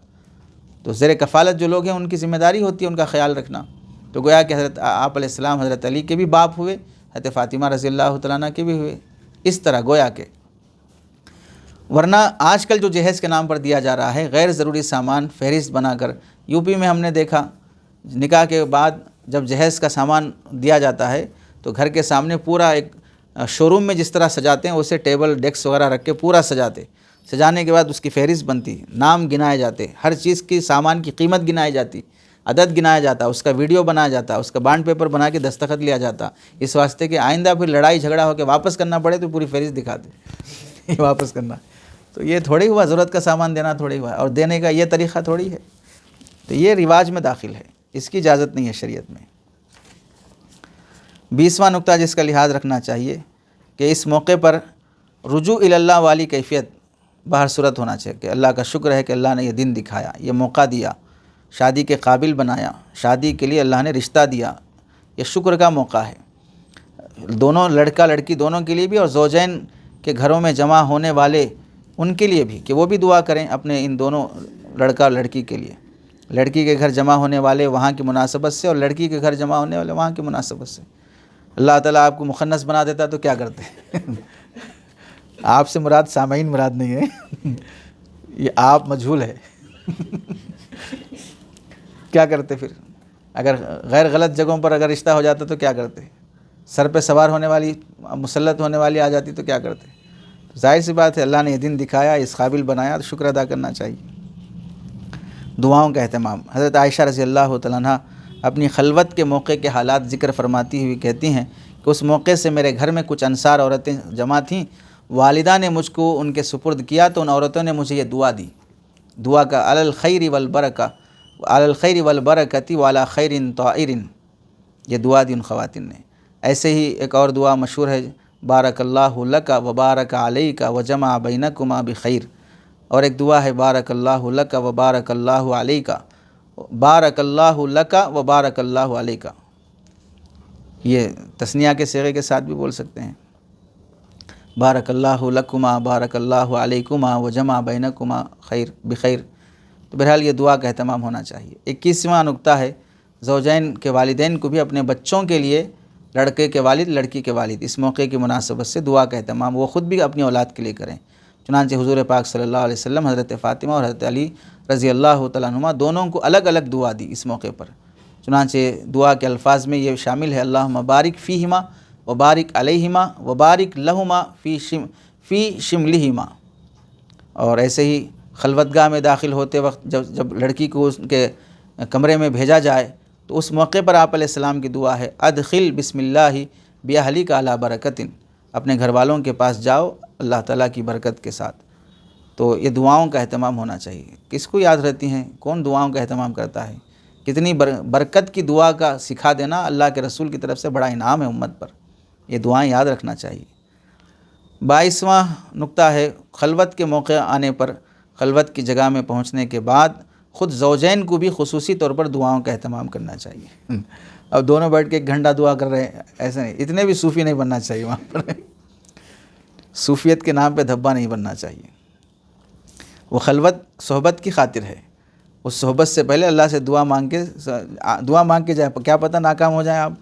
تو زیر کفالت جو لوگ ہیں ان کی ذمہ داری ہوتی ہے ان کا خیال رکھنا۔ تو گویا کہ حضرت آپ علیہ السلام حضرت علی کے بھی باپ ہوئے، حضرت فاطمہ رضی اللہ تعالیٰ عنہ کے بھی ہوئے، اس طرح گویا کہ۔ ورنہ آج کل جو جہیز کے نام پر دیا جا رہا ہے غیر ضروری سامان فہرست بنا کر، یو پی میں ہم نے دیکھا نکاح کے بعد جب جہیز کا سامان دیا جاتا ہے تو گھر کے سامنے پورا ایک شو روم میں جس طرح سجاتے ہیں اسے ٹیبل ڈیسک وغیرہ رکھ کے پورا سجانے کے بعد اس کی فہرست بنتی، نام گنائے جاتے، ہر چیز کی سامان کی قیمت گنائی جاتی، عدد گنایا جاتا، اس کا ویڈیو بنایا جاتا، اس کا بانڈ پیپر بنا کے دستخط لیا جاتا، اس واسطے کہ آئندہ پھر لڑائی جھگڑا ہو کے واپس کرنا پڑے تو پوری فہرست دکھاتے واپس کرنا۔ تو یہ تھوڑی ہوا ضرورت کا سامان دینا، تھوڑی ہوا، اور دینے کا یہ طریقہ تھوڑی ہے، تو یہ رواج میں داخل ہے، اس کی اجازت نہیں ہے شریعت میں۔ 20واں نقطہ جس کا لحاظ رکھنا چاہیے کہ اس موقع پر رجوع اللہ والی کیفیت بہر صورت ہونا چاہیے، کہ اللہ کا شکر ہے کہ اللہ نے یہ دن دکھایا، یہ موقع دیا، شادی کے قابل بنایا، شادی کے لیے اللہ نے رشتہ دیا، یہ شکر کا موقع ہے، دونوں لڑکا لڑکی دونوں کے لیے بھی اور زوجین کے گھروں میں جمع ہونے والے ان کے لیے بھی، کہ وہ بھی دعا کریں اپنے ان دونوں لڑکا اور لڑکی کے لیے، لڑکی کے گھر جمع ہونے والے وہاں کی مناسبت سے اور لڑکی کے گھر جمع ہونے والے وہاں کی مناسبت سے۔ اللہ تعالیٰ آپ کو مخنث بنا دیتا تو کیا کرتے؟ آپ سے مراد سامعین مراد نہیں ہے، یہ آپ مجہول ہے، کیا کرتے پھر؟ اگر غیر غلط جگہوں پر اگر رشتہ ہو جاتا تو کیا کرتے؟ سر پہ سوار ہونے والی مسلط ہونے والی آ جاتی تو کیا کرتے؟ ظاہر سی بات ہے اللہ نے یہ دن دکھایا، اس قابل بنایا تو شکر ادا کرنا چاہیے۔ دعاؤں کا اہتمام۔ حضرت عائشہ رضی اللہ تعالیٰ عنہ اپنی خلوت کے موقع کے حالات ذکر فرماتی ہوئی کہتی ہیں کہ اس موقع سے میرے گھر میں کچھ انصار عورتیں جمع تھیں، والدہ نے مجھ کو ان کے سپرد کیا تو ان عورتوں نے مجھے یہ دعا دی، دعا کا علی الخیر والبرکہ، علی الخیر والبرکۃ وعلی خیر طائر، یہ دعا دی ان خواتین نے۔ ایسے ہی ایک اور دعا مشہور ہے، بارک اللہ لک وبارک علیک وجمع بینکما بخیر، اور ایک دعا ہے بارک اللہ لک وبارک اللہ علیک، بارک اللہ لک وبارک اللہ علیک، یہ تثنیہ کے صیغے کے ساتھ بھی بول سکتے ہیں، بارک اللہ لکما بارک اللہ علیکما وجمع بینکما خیر بخیر۔ تو بہرحال یہ دعا کا اہتمام ہونا چاہیے۔ 21واں نکتہ ہے، زوجین کے والدین کو بھی اپنے بچوں کے لیے، لڑکے کے والد لڑکی کے والد، اس موقع کی مناسبت سے دعا کا اہتمام وہ خود بھی اپنی اولاد کے لیے کریں۔ چنانچہ حضور پاک صلی اللہ علیہ وسلم حضرت فاطمہ اور حضرت علی رضی اللہ تعالیٰ عنہما دونوں کو الگ الگ دعا دی اس موقع پر۔ چنانچہ دعا کے الفاظ میں یہ شامل ہے، اللہم بارک فیہما وبارک علیہما وبارک لہما فی شملہما۔ اور ایسے ہی خلوت گاہ میں داخل ہوتے وقت جب لڑکی کو اس کے کمرے میں بھیجا جائے تو اس موقع پر آپ علیہ السلام کی دعا ہے، ادخل بسم اللہ باہلک علی برکۃ، اپنے گھر والوں کے پاس جاؤ اللہ تعالیٰ کی برکت کے ساتھ۔ تو یہ دعاؤں کا اہتمام ہونا چاہیے۔ کس کو یاد رہتی ہیں؟ کون دعاؤں کا اہتمام کرتا ہے؟ کتنی برکت کی دعا کا سکھا دینا اللہ کے رسول کی طرف سے بڑا انعام ہے امت پر، یہ دعائیں یاد رکھنا چاہیے۔ 22واں نکتہ ہے، خلوت کے موقع آنے پر، خلوت کی جگہ میں پہنچنے کے بعد خود زوجین کو بھی خصوصی طور پر دعاؤں کا اہتمام کرنا چاہیے۔ اب دونوں بیٹھ کے 1 گھنٹہ دعا کر رہے ہیں، ایسے نہیں، اتنے بھی صوفی نہیں بننا چاہیے وہاں پر، صوفیت کے نام پہ دھبا نہیں بننا چاہیے۔ وہ خلوت صحبت کی خاطر ہے، اس صحبت سے پہلے اللہ سے دعا مانگ کے جائے، کیا پتہ ناکام ہو جائیں آپ،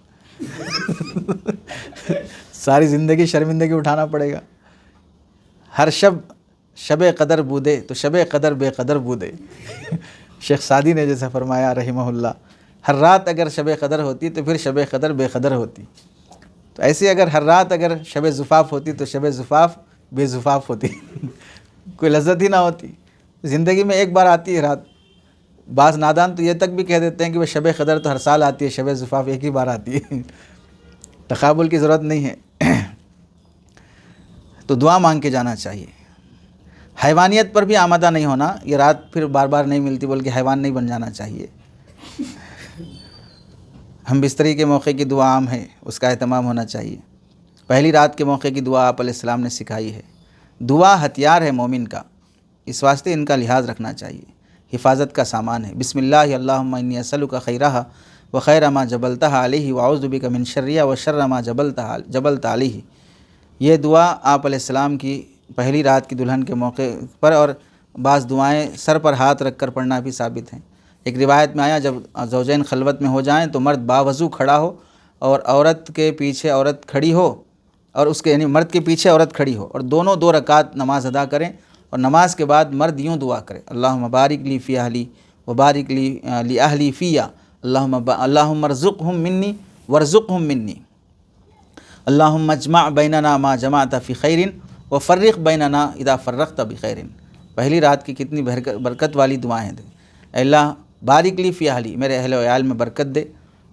ساری زندگی شرمندگی اٹھانا پڑے گا۔ ہر شب قدر بودے تو شب قدر بے قدر بودے، شیخ سعدی نے جیسے فرمایا رحمہ اللہ، ہر رات اگر شب قدر ہوتی تو پھر شب قدر بے قدر ہوتی، تو ایسے اگر ہر رات اگر شب زفاف ہوتی تو شب زفاف بے زفاف ہوتی، کوئی لذت ہی نہ ہوتی۔ زندگی میں ایک بار آتی ہے رات، بعض نادان تو یہ تک بھی کہہ دیتے ہیں کہ وہ شب قدر تو ہر سال آتی ہے، شب زفاف ایک ہی بار آتی ہے، تقابل کی ضرورت نہیں ہے۔ تو دعا مانگ کے جانا چاہیے۔ حیوانیت پر بھی آمادہ نہیں ہونا، یہ رات پھر بار بار نہیں ملتی بلکہ حیوان نہیں بن جانا چاہیے۔ ہم بستری کے موقع کی دعا عام ہے، اس کا اہتمام ہونا چاہیے۔ پہلی رات کے موقع کی دعا آپ علیہ السلام نے سکھائی ہے۔ دعا ہتھیار ہے مومن کا، اس واسطے ان کا لحاظ رکھنا چاہیے، حفاظت کا سامان ہے۔ بسم اللہ اللہم انی اسألک خیرہا وخیر ما جبلتہ علیہ واعوذ بک من شرہا وشر ما جبلت علیہ، یہ دعا آپ علیہ السلام کی پہلی رات کی دلہن کے موقع پر، اور بعض دعائیں سر پر ہاتھ رکھ کر پڑھنا بھی ثابت ہیں۔ ایک روایت میں آیا، جب زوجین خلوت میں ہو جائیں تو مرد باوضو کھڑا ہو اور عورت کے پیچھے عورت کھڑی ہو، اور اس کے یعنی مرد کے پیچھے عورت کھڑی ہو، اور دونوں 2 رکعت نماز ادا کریں، اور نماز کے بعد مرد یوں دعا کرے، اللہم بارک لی فی اہلی وبارک لی اہلی فیہ، اللہم ارزقہم منی وارزقہم منی، اللہم اجمع بیننا ما جمعت فی خیر وفرق بیننا اذا فرقت بخیر۔ پہلی رات کی کتنی برکت والی دعائیں دیں۔ اے اللہ بارک لی فی اہلی، میرے اہل و عیال میں برکت دے،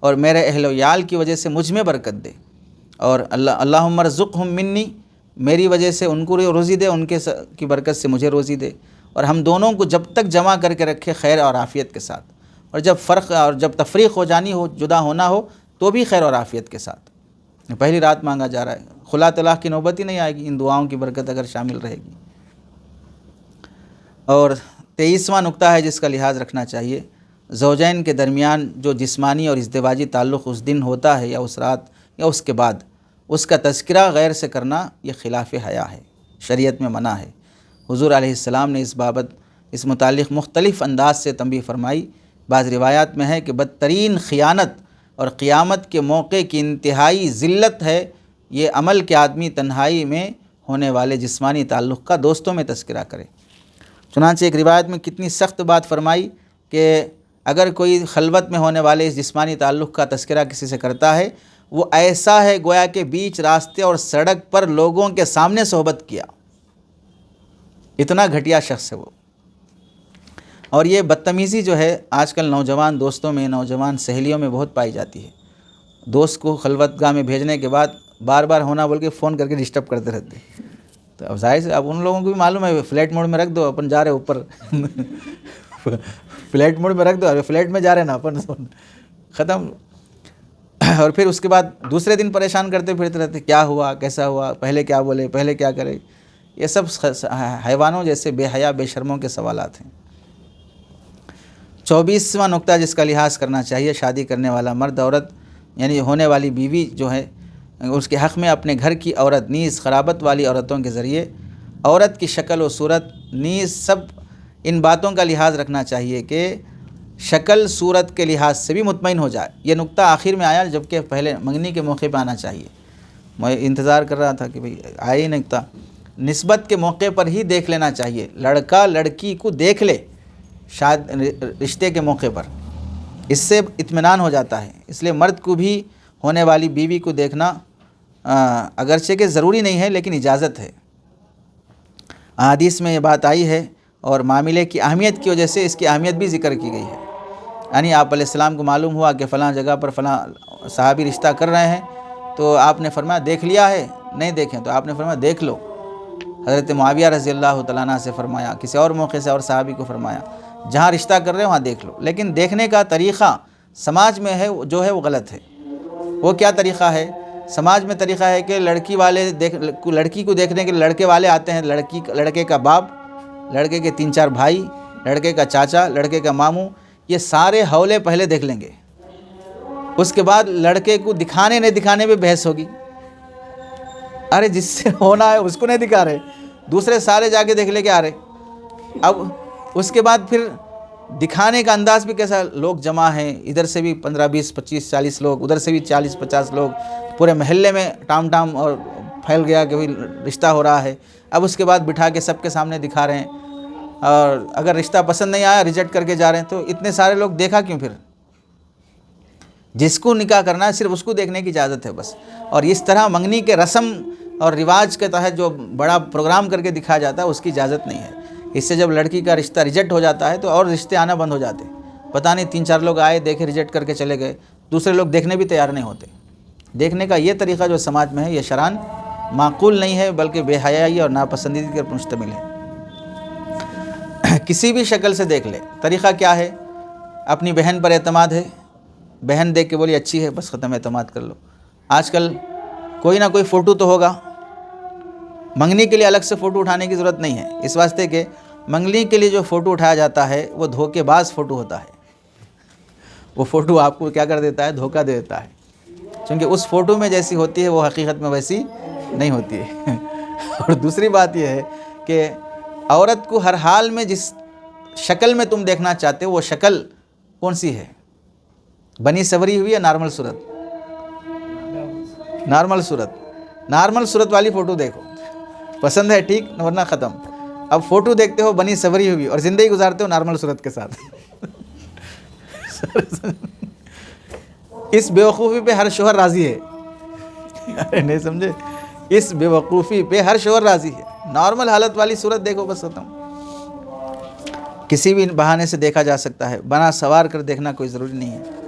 اور میرے اہل و عیال کی وجہ سے مجھ میں برکت دے، اور اللہم ارزقہم منی، میری وجہ سے ان کو روزی دے، ان کی برکت سے مجھے روزی دے، اور ہم دونوں کو جب تک جمع کر کے رکھے خیر اور عافیت کے ساتھ، اور جب تفریق ہو جانی ہو، جدا ہونا ہو، تو بھی خیر اور عافیت کے ساتھ۔ پہلی رات مانگا جا رہا ہے، خلا طلاق کی نوبت ہی نہیں آئے گی ان دعاؤں کی برکت اگر شامل رہے گی۔ اور 23واں نکتہ ہے جس کا لحاظ رکھنا چاہیے، زوجین کے درمیان جو جسمانی اور ازدواجی تعلق اس دن ہوتا ہے یا اس رات یا اس کے بعد، اس کا تذکرہ غیر سے کرنا یہ خلاف حیا ہے، شریعت میں منع ہے۔ حضور علیہ السلام نے اس متعلق مختلف انداز سے تنبیہ فرمائی۔ بعض روایات میں ہے کہ بدترین خیانت اور قیامت کے موقع کی انتہائی ذلت ہے یہ عمل کہ آدمی تنہائی میں ہونے والے جسمانی تعلق کا دوستوں میں تذکرہ کرے۔ چنانچہ ایک روایت میں کتنی سخت بات فرمائی کہ اگر کوئی خلوت میں ہونے والے اس جسمانی تعلق کا تذکرہ کسی سے کرتا ہے، وہ ایسا ہے گویا کہ بیچ راستے اور سڑک پر لوگوں کے سامنے صحبت کیا، اتنا گھٹیا شخص ہے وہ۔ اور یہ بدتمیزی جو ہے آج کل نوجوان دوستوں میں، نوجوان سہیلیوں میں بہت پائی جاتی ہے۔ دوست کو خلوت گاہ میں بھیجنے کے بعد بار بار ہونا بول کے فون کر کے ڈسٹرب کرتے رہتے ہیں۔ تو اب ظاہر سے اب ان لوگوں کو بھی معلوم ہے فلائٹ موڈ میں رکھ دو، اپن جا رہے اوپر فلائٹ موڈ میں رکھ دو، ارے فلائٹ میں جا رہے نا اپن، ختم۔ اور پھر اس کے بعد دوسرے دن پریشان کرتے پھرتے رہتے، کیا ہوا، کیسا ہوا، پہلے کیا بولے، پہلے کیا کرے۔ یہ سب حیوانوں جیسے بے حیا بے شرموں کے سوالات ہیں۔ 24واں نقطہ جس کا لحاظ کرنا چاہیے، شادی کرنے والا مرد عورت یعنی ہونے والی بیوی جو ہے اس کے حق میں اپنے گھر کی عورت نیز خرابت والی عورتوں کے ذریعے عورت کی شکل و صورت نیز سب ان باتوں کا لحاظ رکھنا چاہیے کہ شکل صورت کے لحاظ سے بھی مطمئن ہو جائے۔ یہ نقطہ آخر میں آیا، جبکہ پہلے منگنی کے موقع پہ آنا چاہیے۔ میں انتظار کر رہا تھا کہ بھئی آئے ہی نقطہ۔ نسبت کے موقع پر ہی دیکھ لینا چاہیے، لڑکا لڑکی کو دیکھ لے رشتے کے موقع پر، اس سے اطمینان ہو جاتا ہے۔ اس لیے مرد کو بھی ہونے والی بیوی کو دیکھنا اگرچہ کہ ضروری نہیں ہے لیکن اجازت ہے۔ احادیث میں یہ بات آئی ہے اور معاملے کی اہمیت کی وجہ سے اس کی اہمیت بھی ذکر کی گئی ہے۔ یعنی آپ علیہ السلام کو معلوم ہوا کہ فلاں جگہ پر فلاں صحابی رشتہ کر رہے ہیں، تو آپ نے فرمایا دیکھ لیا ہے؟ نہیں دیکھیں، تو آپ نے فرمایا دیکھ لو۔ حضرت معاویہ رضی اللہ تعالیٰ عنہ سے فرمایا، کسی اور موقع سے اور صحابی کو فرمایا جہاں رشتہ کر رہے ہیں وہاں دیکھ لو۔ لیکن دیکھنے کا طریقہ سماج میں ہے جو ہے وہ غلط ہے۔ وہ کیا طریقہ ہے؟ سماج میں طریقہ ہے کہ لڑکی والے لڑکی کو دیکھنے کے لڑکے والے آتے ہیں، لڑکے کا باپ، لڑکے کے 3-4 بھائی، لڑکے کا چاچا، لڑکے کا ماموں، یہ سارے حولے پہلے دیکھ لیں گے۔ اس کے بعد لڑکے کو دکھانے نہیں دکھانے پہ بحث ہوگی۔ ارے جس سے ہونا ہے اس کو نہیں دکھا رہے، دوسرے سارے جا کے دیکھ لے کے آ رہے۔ اب اس کے بعد پھر دکھانے کا انداز بھی کیسا، لوگ جمع ہیں، ادھر سے بھی 15 20 25 40 لوگ، ادھر سے بھی 40 50 لوگ، پورے محلے میں ٹام اور پھیل گیا کہ رشتہ ہو رہا ہے۔ اب اس کے بعد بٹھا کے سب کے سامنے دکھا رہے ہیں، اور اگر رشتہ پسند نہیں آیا ریجیکٹ کر کے جا رہے ہیں۔ تو اتنے سارے لوگ دیکھا کیوں پھر؟ جس کو نکاح کرنا ہے صرف اس کو دیکھنے کی اجازت ہے بس۔ اور اس طرح منگنی کے رسم اور رواج کے تحت جو بڑا پروگرام کر کے دکھایا جاتا ہے اس کی اجازت نہیں ہے۔ اس سے جب لڑکی کا رشتہ ریجیکٹ ہو جاتا ہے تو اور رشتے آنا بند ہو جاتے ہیں۔ پتہ نہیں 3-4 لوگ آئے، دیکھے، ریجیکٹ کر کے چلے گئے، دوسرے لوگ دیکھنے بھی تیار نہیں ہوتے۔ دیکھنے کا یہ طریقہ جو سماج میں ہے یہ شرعاً معقول نہیں ہے، بلکہ بے حیائی اور ناپسندیدگی پر مشتمل ہے۔ کسی بھی شکل سے دیکھ لے۔ طریقہ کیا ہے؟ اپنی بہن پر اعتماد ہے، بہن دیکھ کے بولی اچھی ہے، بس ختم، اعتماد کر لو۔ آج کل کوئی نہ کوئی فوٹو تو ہوگا، منگنی کے لیے الگ سے فوٹو اٹھانے کی ضرورت نہیں ہے، اس واسطے کہ منگنی کے لیے جو فوٹو اٹھایا جاتا ہے وہ دھوکے باز فوٹو ہوتا ہے۔ وہ فوٹو آپ کو کیا کر دیتا ہے؟ دھوکہ دے دیتا ہے، چونکہ اس فوٹو میں جیسی ہوتی ہے وہ حقیقت میں ویسی نہیں ہوتی ہے۔ اور دوسری بات یہ ہے کہ عورت کو ہر حال میں جس شکل میں تم دیکھنا چاہتے ہو وہ شکل کون سی ہے؟ بنی سوری ہوئی یا نارمل صورت؟ نارمل صورت۔ نارمل صورت والی فوٹو دیکھو، پسند ہے ٹھیک، ورنہ ختم۔ اب فوٹو دیکھتے ہو بنی سوری ہوئی اور زندگی گزارتے ہو نارمل صورت کے ساتھ۔ اس بیوقوفی پہ ہر شوہر راضی ہے۔ ارے نہیں سمجھے؟ اس بیوقوفی پہ ہر شوہر راضی ہے۔ نارمل حالت والی صورت دیکھو بس ختم۔ کسی بھی بہانے سے دیکھا جا سکتا ہے، بنا سوار کر دیکھنا کوئی ضروری نہیں ہے۔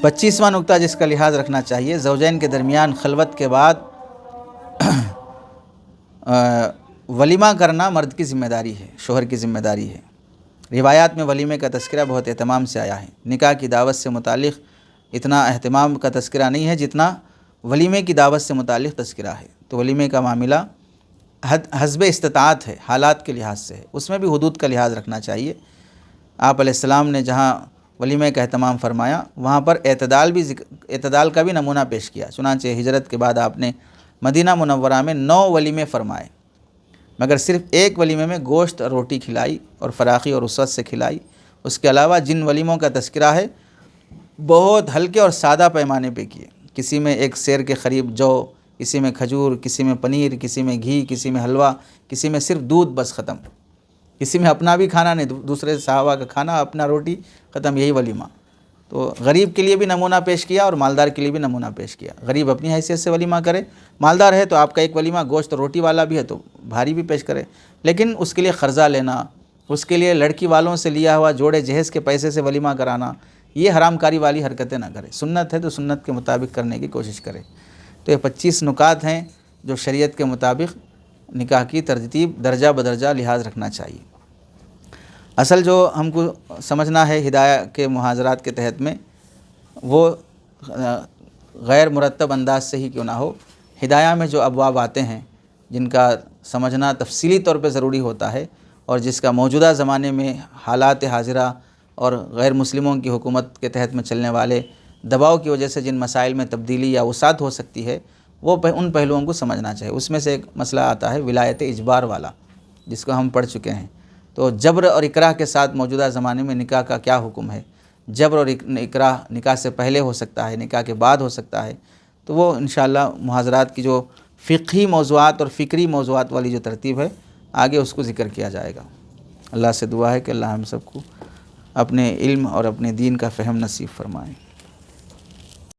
25واں نقطہ جس کا لحاظ رکھنا چاہیے، زوجین کے درمیان خلوت کے بعد ولیمہ کرنا مرد کی ذمہ داری ہے، شوہر کی ذمہ داری ہے۔ روایات میں ولیمے کا تذکرہ بہت اہتمام سے آیا ہے۔ نکاح کی دعوت سے متعلق اتنا اہتمام کا تذکرہ نہیں ہے جتنا ولیمے کی دعوت سے متعلق تذکرہ ہے۔ تو ولیمے کا معاملہ حسب استطاعت ہے، حالات کے لحاظ سے ہے، اس میں بھی حدود کا لحاظ رکھنا چاہیے۔ آپ علیہ السلام نے جہاں ولیمے کا اہتمام فرمایا وہاں پر اعتدال کا بھی نمونہ پیش کیا۔ چنانچہ ہجرت کے بعد آپ نے مدینہ منورہ میں 9 ولیمے فرمائے، مگر صرف ایک ولیمے میں گوشت اور روٹی کھلائی اور فراخی اور وسعت سے کھلائی۔ اس کے علاوہ جن ولیموں کا تذکرہ ہے بہت ہلکے اور سادہ پیمانے پہ کیے۔ کسی میں ایک سیر کے قریب جو، کسی میں کھجور، کسی میں پنیر، کسی میں گھی، کسی میں حلوہ، کسی میں صرف دودھ، بس ختم۔ کسی میں اپنا بھی کھانا نہیں، دوسرے صحابہ کا کھانا، اپنا روٹی، ختم، یہی ولیمہ۔ تو غریب کے لیے بھی نمونہ پیش کیا اور مالدار کے لیے بھی نمونہ پیش کیا۔ غریب اپنی حیثیت سے ولیمہ کرے، مالدار ہے تو آپ کا ایک ولیمہ گوشت اور روٹی والا بھی ہے تو بھاری بھی پیش کرے، لیکن اس کے لیے قرضہ لینا، اس کے لیے لڑکی والوں سے لیا ہوا جوڑے جہیز کے پیسے سے ولیمہ کرانا، یہ حرام کاری والی حرکتیں نہ کرے۔ سنت ہے تو سنت کے مطابق کرنے کی کوشش کرے۔ تو یہ 25 نکات ہیں جو شریعت کے مطابق نکاح کی ترتیب درجہ بدرجہ لحاظ رکھنا چاہیے۔ اصل جو ہم کو سمجھنا ہے ہدایہ کے محاذرات کے تحت میں، وہ غیر مرتب انداز سے ہی کیوں نہ ہو، ہدایہ میں جو ابواب آتے ہیں جن کا سمجھنا تفصیلی طور پہ ضروری ہوتا ہے، اور جس کا موجودہ زمانے میں حالات حاضرہ اور غیر مسلموں کی حکومت کے تحت میں چلنے والے دباؤ کی وجہ سے جن مسائل میں تبدیلی یا وسعت ہو سکتی ہے، وہ ان پہلوؤں کو سمجھنا چاہیے۔ اس میں سے ایک مسئلہ آتا ہے ولایت اجبار والا، جس کو ہم پڑھ چکے ہیں۔ تو جبر اور اکراہ کے ساتھ موجودہ زمانے میں نکاح کا کیا حکم ہے؟ جبر اور اکراہ نکاح سے پہلے ہو سکتا ہے، نکاح کے بعد ہو سکتا ہے، تو وہ انشاءاللہ محاذرات کی جو فقہی موضوعات اور فکری موضوعات والی جو ترتیب ہے، آگے اس کو ذکر کیا جائے گا۔ اللہ سے دعا ہے کہ اللہ ہم سب کو اپنے علم اور اپنے دین کا فہم نصیب فرمائے۔